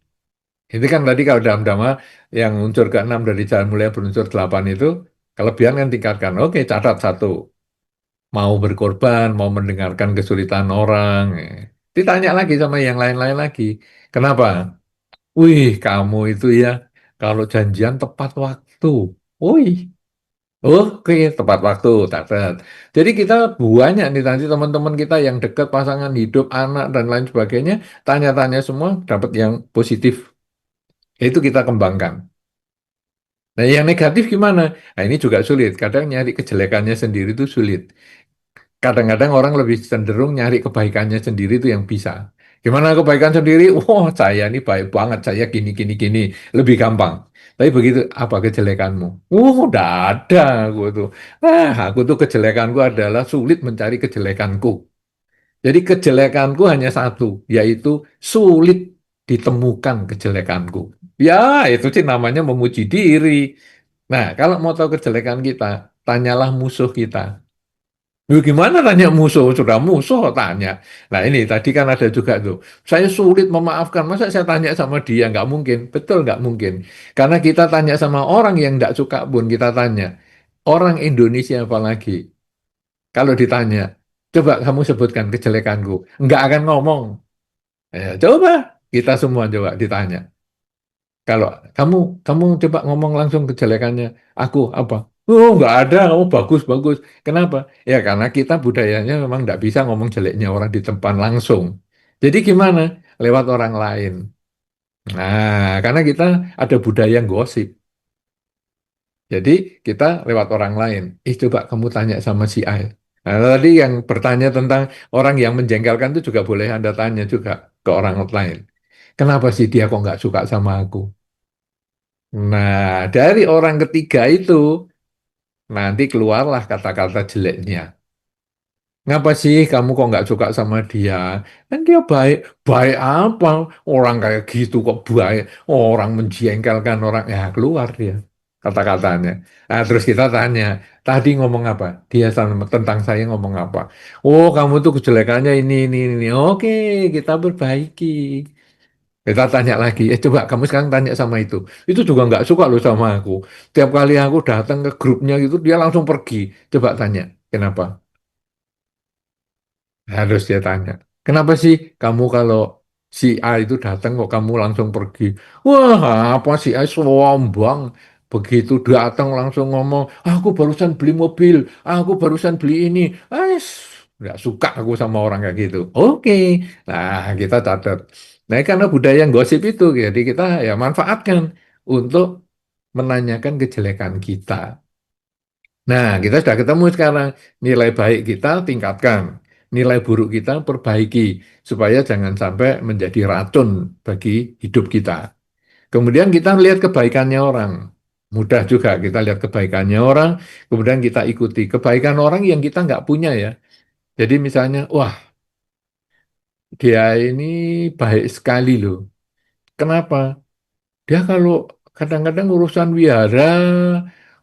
Itu kan tadi kalau dalam Dhamma, yang unsur keenam dari jalan mulia berunsur delapan itu, kelebihan kan tingkatkan. Oke, catat satu. Mau berkorban, mau mendengarkan kesulitan orang. Ditanya lagi sama yang lain-lain lagi. Kenapa? Wih, kamu itu ya, kalau janjian tepat waktu. Wih, oke, tepat waktu, catat. Jadi kita banyak nih nanti teman-teman kita yang dekat, pasangan hidup, anak, dan lain sebagainya, tanya-tanya semua, dapat yang positif. Itu kita kembangkan. Nah, yang negatif gimana? Nah, ini juga sulit. Kadang nyari kejelekannya sendiri itu sulit. Kadang-kadang orang lebih cenderung nyari kebaikannya sendiri itu yang bisa. Gimana kebaikan sendiri? Wah, saya ini baik banget, saya gini, gini, gini. Lebih gampang. Tapi begitu, apa kejelekanmu? Udah ada, aku tuh. Aku tuh kejelekanku adalah sulit mencari kejelekanku. Jadi kejelekanku hanya satu, yaitu sulit ditemukan kejelekanku. Ya, itu sih namanya memuji diri. Nah, kalau mau tahu kejelekan kita, tanyalah musuh kita. Gimana tanya musuh? Sudah musuh kok tanya. Nah ini tadi kan ada juga tuh. Saya sulit memaafkan. Masa saya tanya sama dia? Nggak mungkin. Betul nggak mungkin. Karena kita tanya sama orang yang nggak suka pun kita tanya. Orang Indonesia apalagi. Kalau ditanya, coba kamu sebutkan kejelekanku. Nggak akan ngomong. Coba kita semua coba ditanya. Kalau kamu kamu coba ngomong langsung kejelekannya, aku apa? Oh, nggak ada. Oh, bagus bagus. Kenapa? Ya karena kita budayanya memang nggak bisa ngomong jeleknya orang di tempat langsung. Jadi gimana? Lewat orang lain. Nah, karena kita ada budaya gosip. Jadi kita lewat orang lain. Coba kamu tanya sama si A. Nah, tadi yang bertanya tentang orang yang menjengkelkan itu juga boleh Anda tanya juga ke orang lain. Kenapa sih dia kok nggak suka sama aku? Nah, dari orang ketiga itu nanti keluarlah kata-kata jeleknya. Ngapa sih kamu kok nggak suka sama dia? Kan dia baik. Baik apa? Orang kayak gitu kok baik. Orang menjengkelkan orang. Ya keluar dia kata-katanya. Nah, terus kita tanya, tadi ngomong apa? Dia tentang saya ngomong apa? Oh, kamu tuh kejelekannya ini. Oke, kita perbaiki. Kita tanya lagi, coba kamu sekarang tanya sama itu. Itu juga nggak suka loh sama aku. Tiap kali aku datang ke grupnya gitu, dia langsung pergi. Coba tanya, kenapa? Harus dia tanya. Kenapa sih kamu kalau si A itu datang kok kamu langsung pergi? Wah, apa si A sombong. Begitu datang langsung ngomong, aku barusan beli mobil, aku barusan beli ini. Ais, nggak suka aku sama orang kayak gitu. Oke, nah kita catat. Nah, karena budaya yang gosip itu, jadi kita ya manfaatkan untuk menanyakan kejelekan kita. Nah, kita sudah ketemu sekarang. Nilai baik kita tingkatkan. Nilai buruk kita perbaiki. Supaya jangan sampai menjadi racun bagi hidup kita. Kemudian kita lihat kebaikannya orang. Mudah juga kita lihat kebaikannya orang. Kemudian kita ikuti kebaikan orang yang kita nggak punya ya. Jadi misalnya, wah dia ini baik sekali loh. Kenapa? Dia kalau kadang-kadang urusan wihara,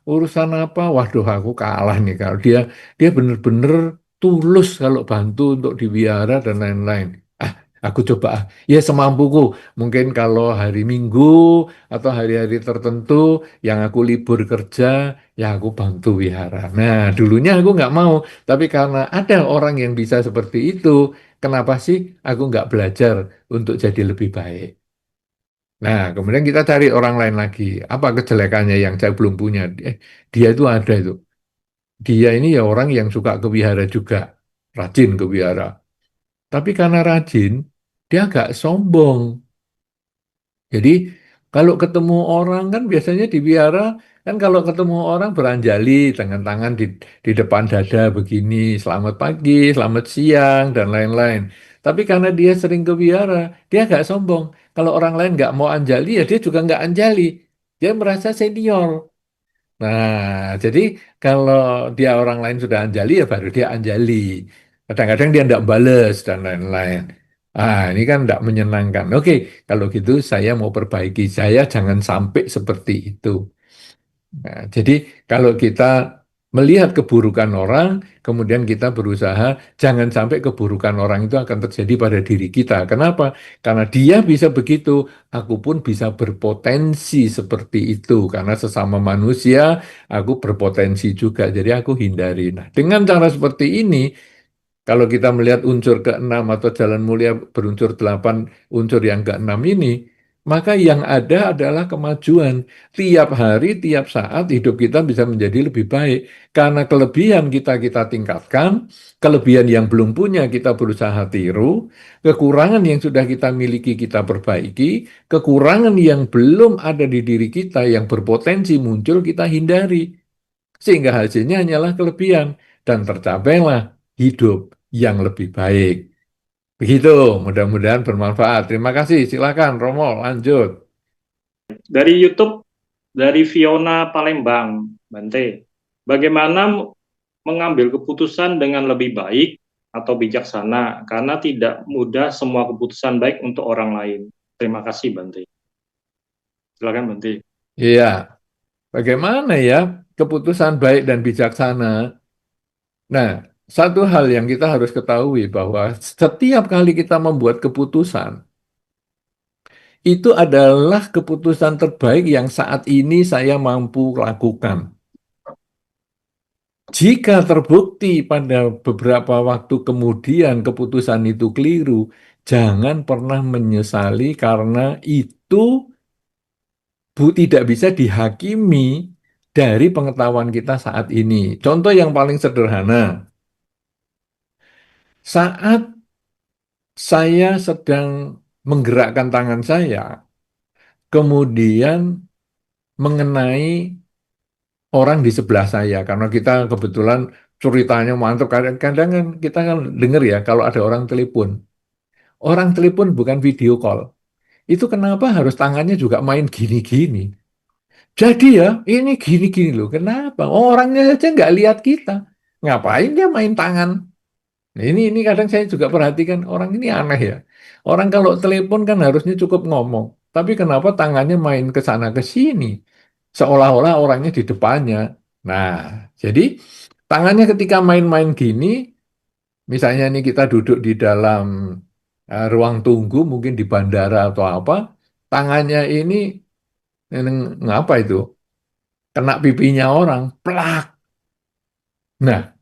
urusan apa, waduh aku kalah nih kalau dia bener-bener tulus kalau bantu untuk di wihara dan lain-lain. Ah, aku coba ya semampuku. Mungkin kalau hari Minggu atau hari-hari tertentu yang aku libur kerja, ya aku bantu wihara. Nah, dulunya aku nggak mau, tapi karena ada orang yang bisa seperti itu, kenapa sih aku nggak belajar untuk jadi lebih baik? Nah, kemudian kita cari orang lain lagi. Apa kejelekannya yang saya belum punya? Dia itu ada itu. Dia ini ya orang yang suka ke wihara juga. Rajin ke wihara. Tapi karena rajin, dia agak sombong. Jadi kalau ketemu orang kan biasanya di wihara kan kalau ketemu orang beranjali dengan tangan di depan dada begini, selamat pagi, selamat siang dan lain-lain. Tapi karena dia sering ke wihara, dia agak sombong. Kalau orang lain nggak mau anjali ya dia juga nggak anjali. Dia merasa senior. Nah, jadi kalau dia orang lain sudah anjali ya baru dia anjali. Kadang-kadang dia tidak bales dan lain-lain. Ah, ini kan tidak menyenangkan. Oke, kalau gitu saya mau perbaiki. Saya jangan sampai seperti itu. Nah, jadi kalau kita melihat keburukan orang, kemudian kita berusaha jangan sampai keburukan orang itu akan terjadi pada diri kita. Kenapa? Karena dia bisa begitu, aku pun bisa berpotensi seperti itu. Karena sesama manusia, aku berpotensi juga. Jadi aku hindari. Nah, dengan cara seperti ini, kalau kita melihat unsur keenam atau jalan mulia berunsur delapan unsur yang keenam ini, maka yang ada adalah kemajuan. Tiap hari, tiap saat hidup kita bisa menjadi lebih baik. Karena kelebihan kita tingkatkan, kelebihan yang belum punya kita berusaha tiru, kekurangan yang sudah kita miliki kita perbaiki, kekurangan yang belum ada di diri kita yang berpotensi muncul kita hindari. Sehingga hasilnya hanyalah kelebihan dan tercapailah hidup yang lebih baik. Begitu, mudah-mudahan bermanfaat. Terima kasih. Silakan, Romo, lanjut. Dari YouTube, dari Fiona Palembang, Bante. Bagaimana mengambil keputusan dengan lebih baik atau bijaksana karena tidak mudah semua keputusan baik untuk orang lain. Terima kasih, Bante. Silakan, Bante. Iya, bagaimana ya keputusan baik dan bijaksana? Nah, satu hal yang kita harus ketahui bahwa setiap kali kita membuat keputusan, itu adalah keputusan terbaik yang saat ini saya mampu lakukan. Jika terbukti pada beberapa waktu kemudian keputusan itu keliru, jangan pernah menyesali karena itu tidak bisa dihakimi dari pengetahuan kita saat ini. Contoh yang paling sederhana, saat saya sedang menggerakkan tangan saya, kemudian mengenai orang di sebelah saya, karena kita kebetulan ceritanya mantap. Kadang-kadang kan kita kan dengar ya kalau ada orang telepon bukan video call. Itu kenapa harus tangannya juga main gini-gini? Jadi ya, ini gini-gini loh. Kenapa? Oh, orangnya saja nggak lihat kita. Ngapain dia main tangan? Nah, ini kadang saya juga perhatikan orang ini aneh ya. Orang kalau telepon kan harusnya cukup ngomong. Tapi kenapa tangannya main ke sana ke sini? Seolah-olah orangnya di depannya. Nah, jadi tangannya ketika main-main gini, misalnya nih kita duduk di dalam ruang tunggu, mungkin di bandara atau apa, tangannya ini ngapa itu? Kena pipinya orang, plak. Nah,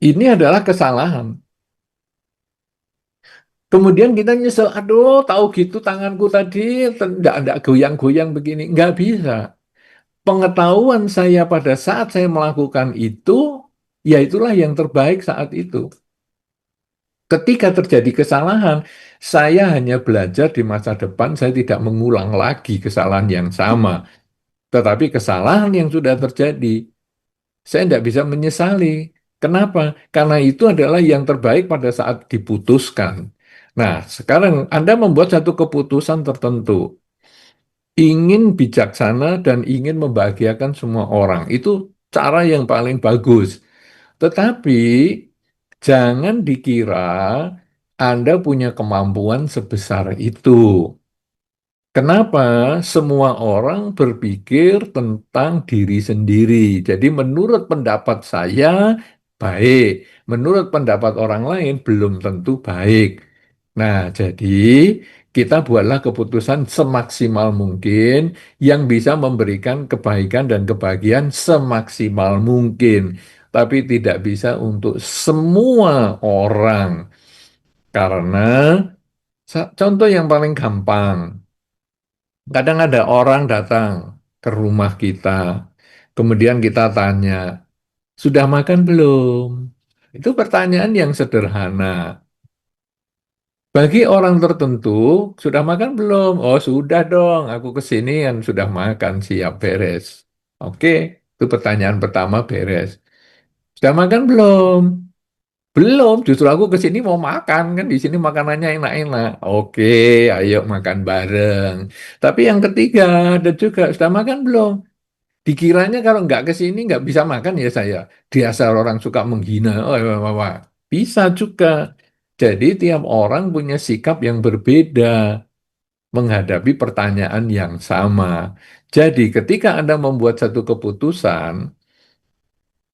ini adalah kesalahan. Kemudian kita nyesel, aduh, tahu gitu tanganku tadi tidak goyang-goyang begini, nggak bisa. Pengetahuan saya pada saat saya melakukan itu, ya itulah yang terbaik saat itu. Ketika terjadi kesalahan, saya hanya belajar di masa depan, saya tidak mengulang lagi kesalahan yang sama. Tetapi kesalahan yang sudah terjadi, saya tidak bisa menyesali. Kenapa? Karena itu adalah yang terbaik pada saat diputuskan. Nah, sekarang Anda membuat satu keputusan tertentu, ingin bijaksana dan ingin membahagiakan semua orang. Itu cara yang paling bagus. Tetapi jangan dikira Anda punya kemampuan sebesar itu. Kenapa semua orang berpikir tentang diri sendiri? Jadi menurut pendapat saya baik, menurut pendapat orang lain belum tentu baik. Nah, jadi kita buatlah keputusan semaksimal mungkin yang bisa memberikan kebaikan dan kebahagiaan semaksimal mungkin, tapi tidak bisa untuk semua orang. Karena contoh yang paling gampang. Kadang ada orang datang ke rumah kita, kemudian kita tanya, sudah makan belum? Itu pertanyaan yang sederhana. Bagi orang tertentu, sudah makan belum? Oh, sudah dong, aku kesini kan sudah makan, siap beres. Oke, itu pertanyaan pertama beres. Sudah makan belum? Belum, justru aku ke sini mau makan kan di sini makanannya enak-enak. Oke, ayo makan bareng. Tapi yang ketiga ada juga sudah makan belum? Dikiranya kalau nggak ke sini nggak bisa makan ya saya. Dasar orang suka menghina. Oh, wah, wah, wah. Bisa juga. Jadi tiap orang punya sikap yang berbeda menghadapi pertanyaan yang sama. Jadi ketika Anda membuat satu keputusan,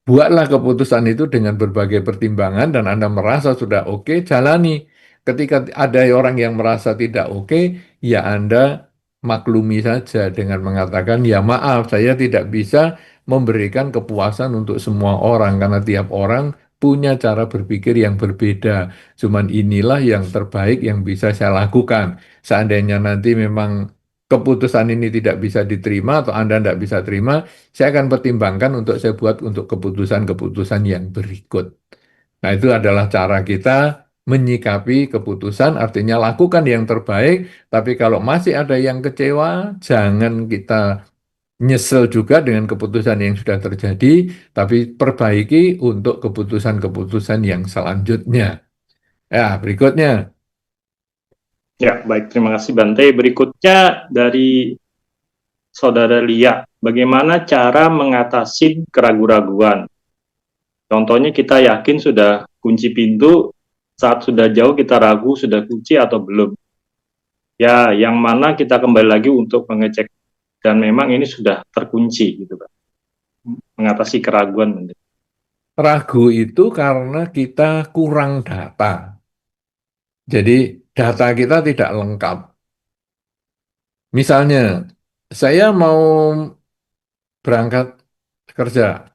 buatlah keputusan itu dengan berbagai pertimbangan dan Anda merasa sudah oke, jalani. Ketika ada orang yang merasa tidak oke, ya Anda maklumi saja dengan mengatakan, ya maaf, saya tidak bisa memberikan kepuasan untuk semua orang karena tiap orang punya cara berpikir yang berbeda. Cuman inilah yang terbaik yang bisa saya lakukan. Seandainya nanti memang keputusan ini tidak bisa diterima atau Anda tidak bisa terima, saya akan pertimbangkan untuk saya buat untuk keputusan-keputusan yang berikut. Nah, itu adalah cara kita menyikapi keputusan, artinya lakukan yang terbaik, tapi kalau masih ada yang kecewa, jangan kita nyesel juga dengan keputusan yang sudah terjadi, tapi perbaiki untuk keputusan-keputusan yang selanjutnya. Ya, berikutnya. Ya, baik. Terima kasih Bante. Berikutnya dari Saudara Lia, bagaimana cara mengatasi keraguan-raguan? Contohnya kita yakin sudah kunci pintu, saat sudah jauh kita ragu sudah kunci atau belum. Ya, yang mana kita kembali lagi untuk mengecek dan memang ini sudah terkunci gitu Pak. Mengatasi keraguan. Ragu itu karena kita kurang data. Jadi data kita tidak lengkap. Misalnya, saya mau berangkat kerja.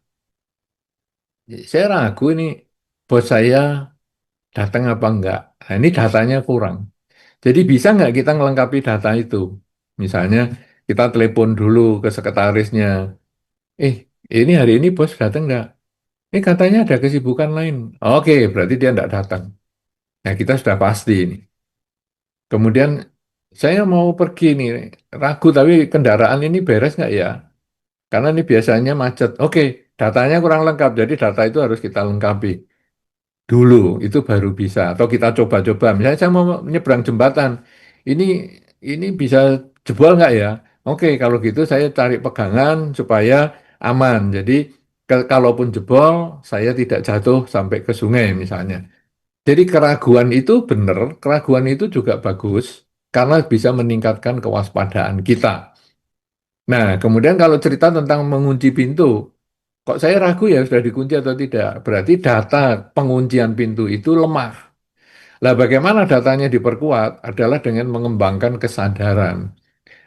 Saya ragu ini bos saya datang apa enggak. Nah, ini datanya kurang. Jadi bisa nggak kita melengkapi data itu? Misalnya, Kita telepon dulu ke sekretarisnya. Eh, ini hari ini bos datang nggak? Katanya ada kesibukan lain. Oke, berarti dia nggak datang. Nah, kita sudah pasti ini. Kemudian saya mau pergi nih, ragu tapi kendaraan ini beres nggak ya? Karena ini biasanya macet. Oke, datanya kurang lengkap, jadi data itu harus kita lengkapi dulu, itu baru bisa. Atau kita coba-coba. Misalnya saya mau menyeberang jembatan, ini ini bisa jebol nggak ya? Oke, kalau gitu saya cari pegangan supaya aman. Jadi kalaupun jebol, saya tidak jatuh sampai ke sungai misalnya. Jadi keraguan itu benar, keraguan itu juga bagus karena bisa meningkatkan kewaspadaan kita. Nah, kemudian kalau cerita tentang mengunci pintu, kok saya ragu ya sudah dikunci atau tidak? Berarti data penguncian pintu itu lemah. Lah bagaimana datanya diperkuat adalah dengan mengembangkan kesadaran.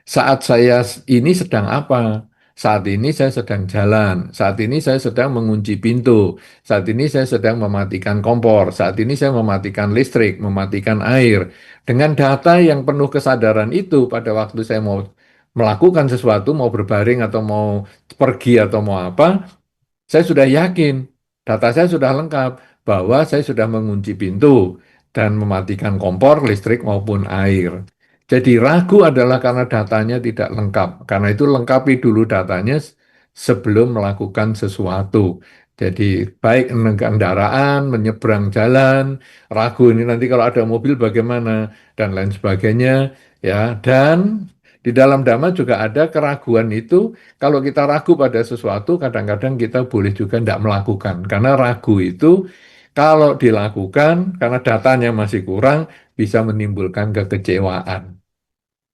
Saat saya ini sedang apa? Saat ini saya sedang jalan. Saat ini saya sedang mengunci pintu. Saat ini saya sedang mematikan kompor. Saat ini saya mematikan listrik, mematikan air. Dengan data yang penuh kesadaran itu pada waktu saya mau melakukan sesuatu, mau berbaring atau mau pergi atau mau apa, saya sudah yakin, data saya sudah lengkap bahwa saya sudah mengunci pintu dan mematikan kompor, listrik maupun air. Jadi ragu adalah karena datanya tidak lengkap. Karena itu lengkapi dulu datanya sebelum melakukan sesuatu. Jadi baik kendaraan, menyeberang jalan, ragu ini nanti kalau ada mobil bagaimana dan lain sebagainya ya. Dan di dalam Dhamma juga ada keraguan itu kalau kita ragu pada sesuatu, kadang-kadang kita boleh juga tidak melakukan. Karena ragu itu kalau dilakukan, karena datanya masih kurang, bisa menimbulkan kekecewaan.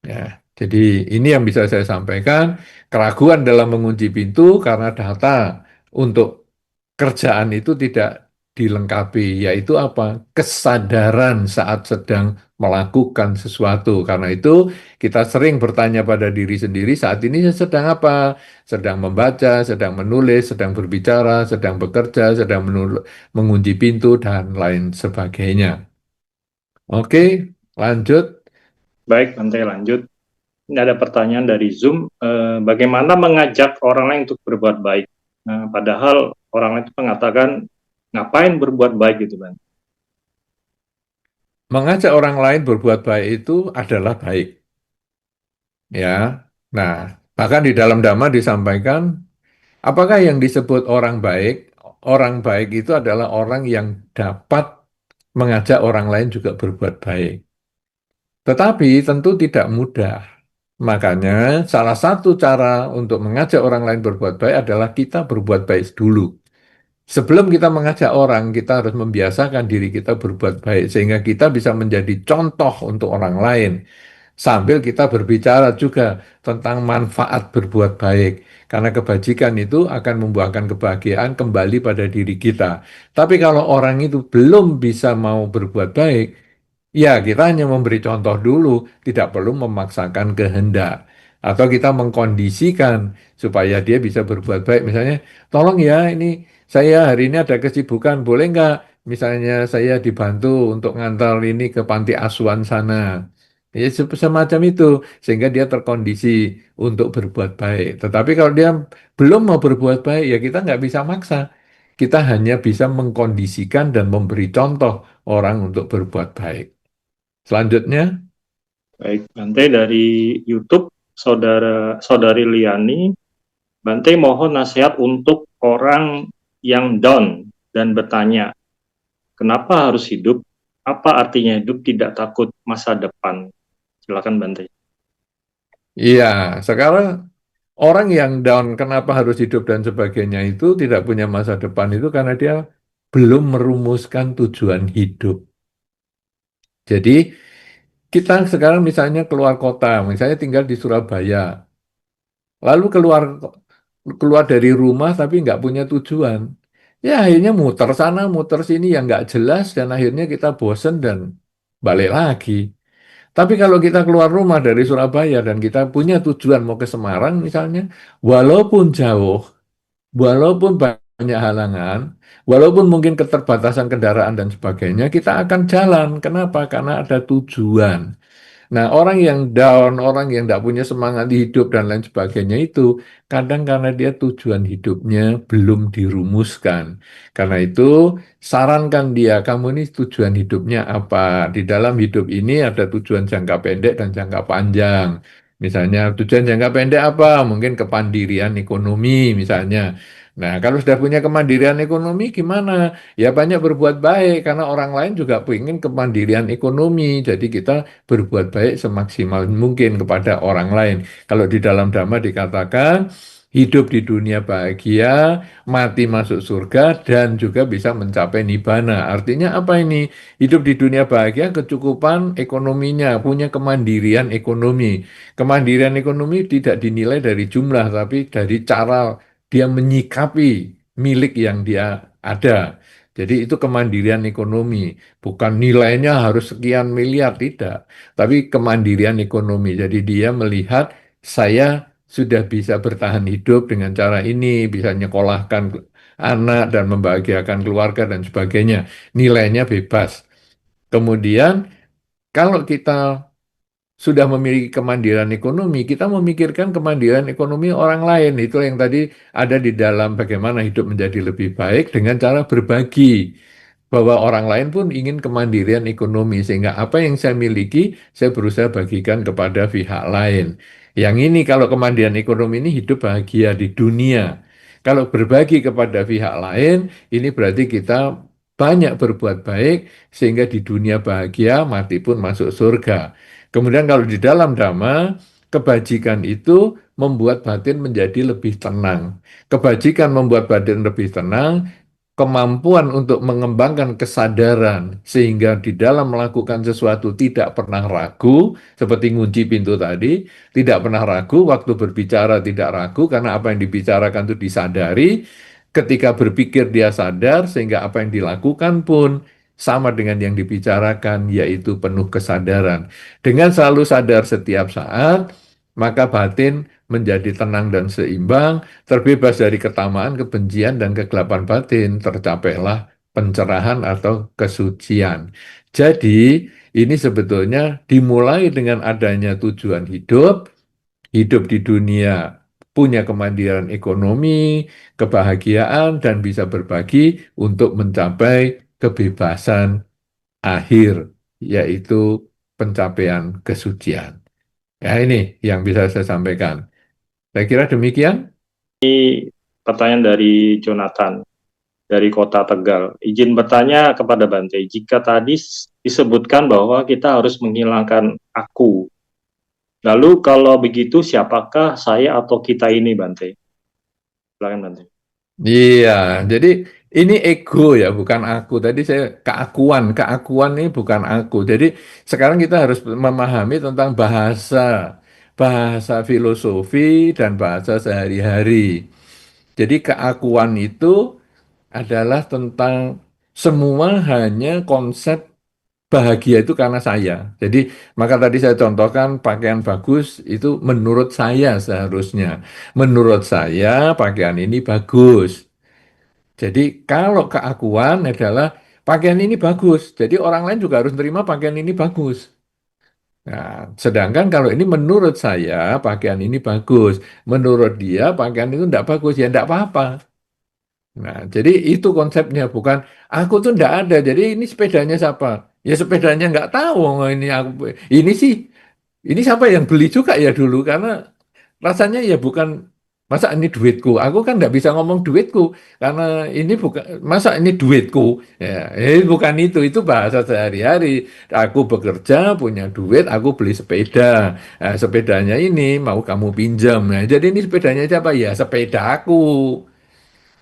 Ya, jadi ini yang bisa saya sampaikan. Keraguan dalam mengunci pintu karena data untuk kerjaan itu tidak dilengkapi, yaitu apa? Kesadaran saat sedang melakukan sesuatu. Karena itu kita sering bertanya pada diri sendiri, saat ini saya sedang apa? Sedang membaca, sedang menulis, sedang berbicara, sedang bekerja, sedang mengunci pintu, dan lain sebagainya. Oke, lanjut. Baik, Bante lanjut. Ini ada pertanyaan dari Zoom. Bagaimana mengajak orang lain untuk berbuat baik? Padahal orang lain itu mengatakan ngapain berbuat baik gitu, Bang. Mengajak orang lain berbuat baik itu adalah baik. Ya, nah, bahkan di dalam Dhamma disampaikan, apakah yang disebut orang baik? Orang baik itu adalah orang yang dapat mengajak orang lain juga berbuat baik. Tetapi tentu tidak mudah. Makanya salah satu cara untuk mengajak orang lain berbuat baik adalah kita berbuat baik dulu. Sebelum kita mengajak orang, kita harus membiasakan diri kita berbuat baik sehingga kita bisa menjadi contoh untuk orang lain. Sambil kita berbicara juga tentang manfaat berbuat baik. Karena kebajikan itu akan membuahkan kebahagiaan kembali pada diri kita. Tapi kalau orang itu belum bisa mau berbuat baik, ya kita hanya memberi contoh dulu, tidak perlu memaksakan kehendak. Atau kita mengkondisikan supaya dia bisa berbuat baik. Misalnya, tolong ya ini saya hari ini ada kesibukan, boleh nggak? Misalnya saya dibantu untuk ngantar ini ke panti asuhan sana. Ya, semacam itu, sehingga dia terkondisi untuk berbuat baik. Tetapi kalau dia belum mau berbuat baik, ya kita nggak bisa maksa. Kita hanya bisa mengkondisikan dan memberi contoh orang untuk berbuat baik. Selanjutnya, Baik, Bante dari YouTube, saudari Liani, Bante mohon nasihat untuk orang yang down dan bertanya, kenapa harus hidup? Apa artinya hidup tidak takut masa depan? Silakan Bante. iya, sekarang orang yang down, kenapa harus hidup dan sebagainya itu tidak punya masa depan itu karena dia belum merumuskan tujuan hidup. Jadi, kita sekarang misalnya keluar kota, misalnya tinggal di Surabaya, lalu keluar keluar dari rumah tapi nggak punya tujuan. Ya akhirnya muter sana, muter sini yang nggak jelas dan akhirnya kita bosen dan balik lagi. Tapi kalau kita keluar rumah dari Surabaya dan kita punya tujuan mau ke Semarang misalnya, walaupun jauh, walaupun banyak halangan, walaupun mungkin keterbatasan kendaraan dan sebagainya, kita akan jalan. Kenapa? Karena ada tujuan. Nah, orang yang down, orang yang tidak punya semangat di hidup dan lain sebagainya itu kadang karena dia tujuan hidupnya belum dirumuskan. Karena itu sarankan dia, kamu ini tujuan hidupnya apa? Di dalam hidup ini ada tujuan jangka pendek dan jangka panjang. Misalnya tujuan jangka pendek apa? Mungkin kepandirian ekonomi misalnya. Nah, kalau sudah punya kemandirian ekonomi gimana? Ya banyak berbuat baik karena orang lain juga ingin kemandirian ekonomi. Jadi kita berbuat baik semaksimal mungkin kepada orang lain. Kalau di dalam Dhamma dikatakan hidup di dunia bahagia, mati masuk surga dan juga bisa mencapai nibbana. Artinya apa ini? Hidup di dunia bahagia kecukupan ekonominya, punya kemandirian ekonomi. Kemandirian ekonomi tidak dinilai dari jumlah tapi dari cara dia menyikapi milik yang dia ada. Jadi itu kemandirian ekonomi, bukan nilainya harus sekian miliar, tidak. Tapi kemandirian ekonomi. Jadi dia melihat saya sudah bisa bertahan hidup dengan cara ini, bisa nyekolahkan anak dan membahagiakan keluarga dan sebagainya. Nilainya bebas. Kemudian kalau kita sudah memiliki kemandirian ekonomi, kita memikirkan kemandirian ekonomi orang lain. Itu yang tadi ada di dalam bagaimana hidup menjadi lebih baik dengan cara berbagi. Bahwa orang lain pun ingin kemandirian ekonomi, sehingga apa yang saya miliki, saya berusaha bagikan kepada pihak lain. Yang ini kalau kemandirian ekonomi ini hidup bahagia di dunia. Kalau berbagi kepada pihak lain, ini berarti kita banyak berbuat baik, sehingga di dunia bahagia, mati pun masuk surga. Kemudian kalau di dalam Dhamma, kebajikan itu membuat batin menjadi lebih tenang. Kebajikan membuat batin lebih tenang, kemampuan untuk mengembangkan kesadaran sehingga di dalam melakukan sesuatu tidak pernah ragu, seperti ngunci pintu tadi, tidak pernah ragu, waktu berbicara tidak ragu karena apa yang dibicarakan itu disadari, ketika berpikir dia sadar sehingga apa yang dilakukan pun sama dengan yang dibicarakan, yaitu penuh kesadaran. Dengan selalu sadar setiap saat, maka batin menjadi tenang dan seimbang, terbebas dari ketamaan, kebencian, dan kegelapan batin, tercapailah pencerahan atau kesucian. Jadi, ini sebetulnya dimulai dengan adanya tujuan hidup, hidup di dunia punya kemandirian ekonomi, kebahagiaan, dan bisa berbagi untuk mencapai kebebasan akhir, yaitu pencapaian kesucian. Ya, ini yang bisa saya sampaikan. Saya kira demikian. Pertanyaan dari Jonathan dari Kota Tegal. Izin bertanya kepada Bante, jika tadi disebutkan bahwa kita harus menghilangkan aku, lalu kalau begitu siapakah saya atau kita ini, Bante? Silakan, Bante. Iya, jadi ini ego ya, bukan aku. Tadi saya keakuan, keakuan ini bukan aku. Jadi sekarang kita harus memahami tentang bahasa, bahasa filosofi dan bahasa sehari-hari. Jadi keakuan itu adalah tentang semua hanya konsep bahagia itu karena saya. Jadi maka tadi saya contohkan pakaian bagus itu menurut saya seharusnya. Menurut saya pakaian ini bagus. Jadi kalau keakuan adalah pakaian ini bagus. Jadi orang lain juga harus terima pakaian ini bagus. Nah, sedangkan kalau ini menurut saya pakaian ini bagus. Menurut dia pakaian itu tidak bagus. Ya tidak apa-apa. Nah, jadi itu konsepnya, bukan aku tuh ndak ada. Jadi ini sepedanya siapa? Ya sepedanya nggak tahu. Oh, ini aku, ini siapa yang beli juga ya dulu karena rasanya ya bukan masa ini duitku. Aku kan nggak bisa ngomong duitku karena ini bukan masa ini duitku. Ya, bukan itu bahasa sehari-hari. Aku bekerja punya duit, aku beli sepeda. Nah, sepedanya ini mau kamu pinjam. Nah, jadi ini sepedanya siapa? Ya sepeda aku.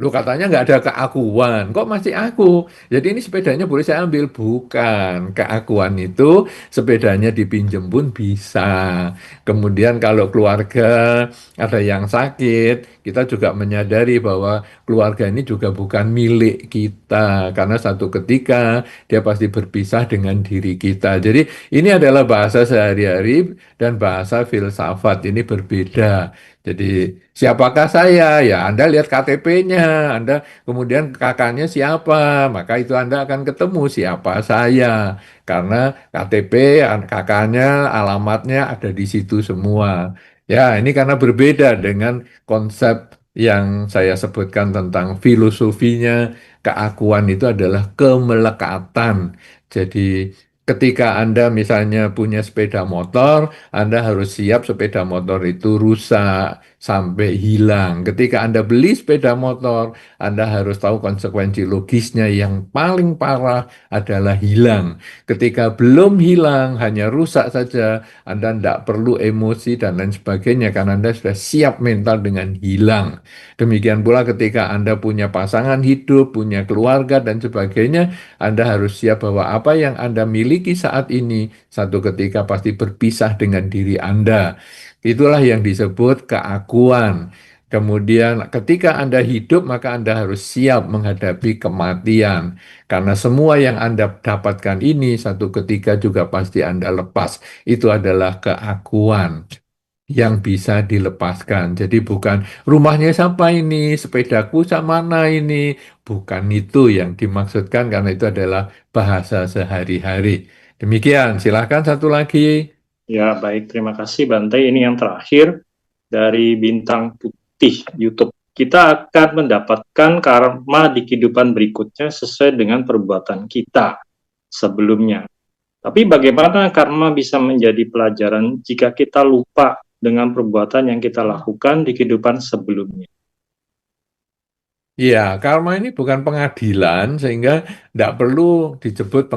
Lu katanya nggak ada keakuan, kok masih aku? Jadi ini sepedanya boleh saya ambil? Bukan. Keakuan itu sepedanya dipinjem pun bisa. Kemudian kalau keluarga ada yang sakit, kita juga menyadari bahwa keluarga ini juga bukan milik kita. Karena satu ketika dia pasti berpisah dengan diri kita. Jadi ini adalah bahasa sehari-hari dan bahasa filsafat ini berbeda. Jadi siapakah saya? Ya Anda lihat KTP-nya, Anda kemudian kakaknya siapa, maka itu Anda akan ketemu siapa saya. Karena KTP, kakaknya, alamatnya ada di situ semua. Ya, ini karena berbeda dengan konsep yang saya sebutkan tentang filosofinya keakuan itu adalah kemelekatan. Jadi ketika Anda misalnya punya sepeda motor, Anda harus siap sepeda motor itu rusak sampai hilang. Ketika Anda beli sepeda motor, Anda harus tahu konsekuensi logisnya yang paling parah adalah hilang. Ketika belum hilang, hanya rusak saja, Anda tidak perlu emosi dan lain sebagainya karena Anda sudah siap mental dengan hilang. Demikian pula ketika Anda punya pasangan hidup, punya keluarga dan sebagainya, Anda harus siap bahwa apa yang Anda miliki saat ini satu ketika pasti berpisah dengan diri Anda. Itulah yang disebut keakuan. Kemudian ketika Anda hidup maka Anda harus siap menghadapi kematian. Karena semua yang Anda dapatkan ini satu ketika juga pasti Anda lepas. Itu adalah keakuan yang bisa dilepaskan. Jadi bukan rumahnya siapa ini, sepedaku sama mana ini. Bukan itu yang dimaksudkan karena itu adalah bahasa sehari-hari. Demikian, silahkan satu lagi. Ya, baik. Terima kasih Bante. Ini yang terakhir dari Bintang Putih YouTube. Kita akan mendapatkan karma di kehidupan berikutnya sesuai dengan perbuatan kita sebelumnya. Tapi bagaimana karma bisa menjadi pelajaran jika kita lupa dengan perbuatan yang kita lakukan di kehidupan sebelumnya? Ya, karma ini bukan pengadilan sehingga tidak perlu disebut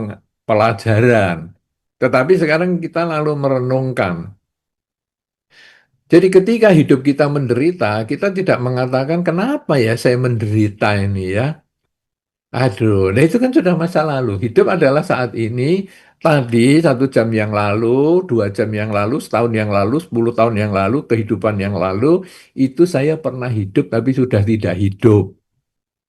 pelajaran. Tetapi sekarang kita lalu merenungkan. Jadi ketika hidup kita menderita, kita tidak mengatakan kenapa ya saya menderita ini ya. Aduh, nah itu kan sudah masa lalu. Hidup adalah saat ini, tadi 1 jam yang lalu, 2 jam yang lalu, setahun yang lalu, 10 tahun yang lalu, kehidupan yang lalu, itu saya pernah hidup tapi sudah tidak hidup.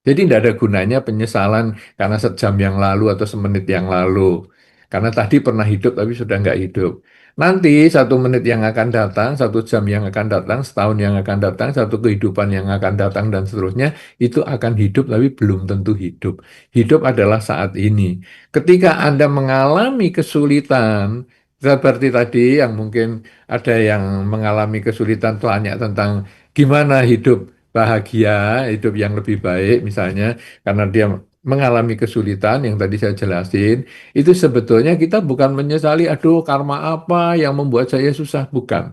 Jadi tidak ada gunanya penyesalan karena sejam yang lalu atau semenit yang lalu. Karena tadi pernah hidup tapi sudah nggak hidup. Nanti 1 menit yang akan datang, 1 jam yang akan datang, setahun yang akan datang, satu kehidupan yang akan datang dan seterusnya, itu akan hidup tapi belum tentu hidup. Hidup adalah saat ini. Ketika Anda mengalami kesulitan, seperti tadi yang mungkin ada yang mengalami kesulitan tanya tentang gimana hidup bahagia, hidup yang lebih baik misalnya karena dia mengalami kesulitan yang tadi saya jelasin, itu sebetulnya kita bukan menyesali, aduh karma apa yang membuat saya susah, bukan.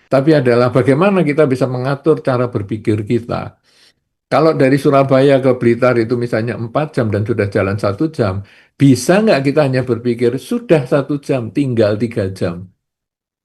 Tapi adalah bagaimana kita bisa mengatur cara berpikir kita. Kalau dari Surabaya ke Blitar itu misalnya 4 jam dan sudah jalan 1 jam, bisa nggak kita hanya berpikir sudah 1 jam, tinggal 3 jam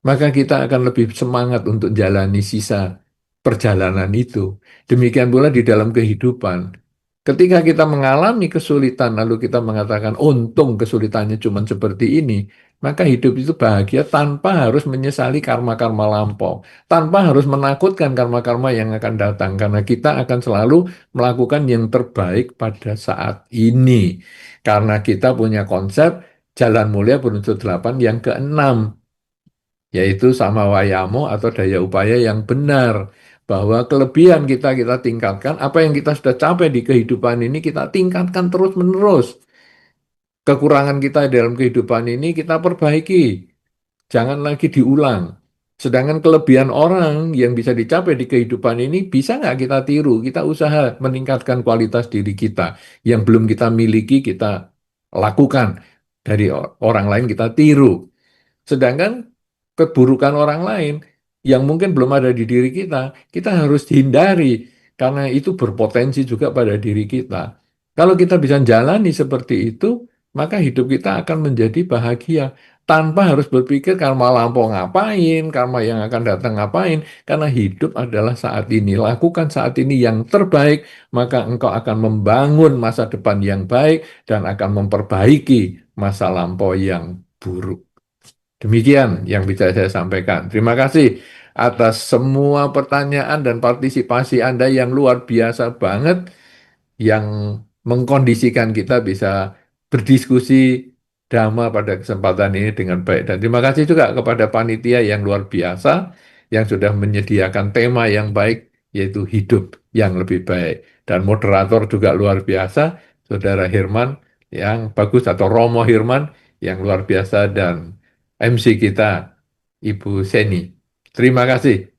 maka kita akan lebih semangat untuk jalani sisa perjalanan itu. Demikian pula di dalam kehidupan. Ketika kita mengalami kesulitan, lalu kita mengatakan, untung kesulitannya cuma seperti ini, maka hidup itu bahagia tanpa harus menyesali karma-karma lampau, tanpa harus menakutkan karma-karma yang akan datang, karena kita akan selalu melakukan yang terbaik pada saat ini. Karena kita punya konsep Jalan Mulia berunsur 8 yang keenam, yaitu sama wayamo atau daya upaya yang benar. Bahwa kelebihan kita kita tingkatkan, apa yang kita sudah capai di kehidupan ini kita tingkatkan terus-menerus. Kekurangan kita dalam kehidupan ini kita perbaiki, jangan lagi diulang. Sedangkan kelebihan orang yang bisa dicapai di kehidupan ini bisa nggak kita tiru? Kita usaha meningkatkan kualitas diri kita. Yang belum kita miliki kita lakukan. Dari orang lain kita tiru. Sedangkan keburukan orang lain yang mungkin belum ada di diri kita, kita harus hindari karena itu berpotensi juga pada diri kita. Kalau kita bisa jalani seperti itu, maka hidup kita akan menjadi bahagia tanpa harus berpikir karma lampau ngapain, karma yang akan datang ngapain, karena hidup adalah saat ini. Lakukan saat ini yang terbaik, maka engkau akan membangun masa depan yang baik dan akan memperbaiki masa lampau yang buruk. Demikian yang bisa saya sampaikan. Terima kasih atas semua pertanyaan dan partisipasi Anda yang luar biasa banget, yang mengkondisikan kita bisa berdiskusi dhamma pada kesempatan ini dengan baik. Dan terima kasih juga kepada panitia yang luar biasa, yang sudah menyediakan tema yang baik, yaitu hidup yang lebih baik. Dan moderator juga luar biasa, Saudara Hirman yang bagus, atau Romo Hirman yang luar biasa, dan MC kita, Ibu Seni. Terima kasih.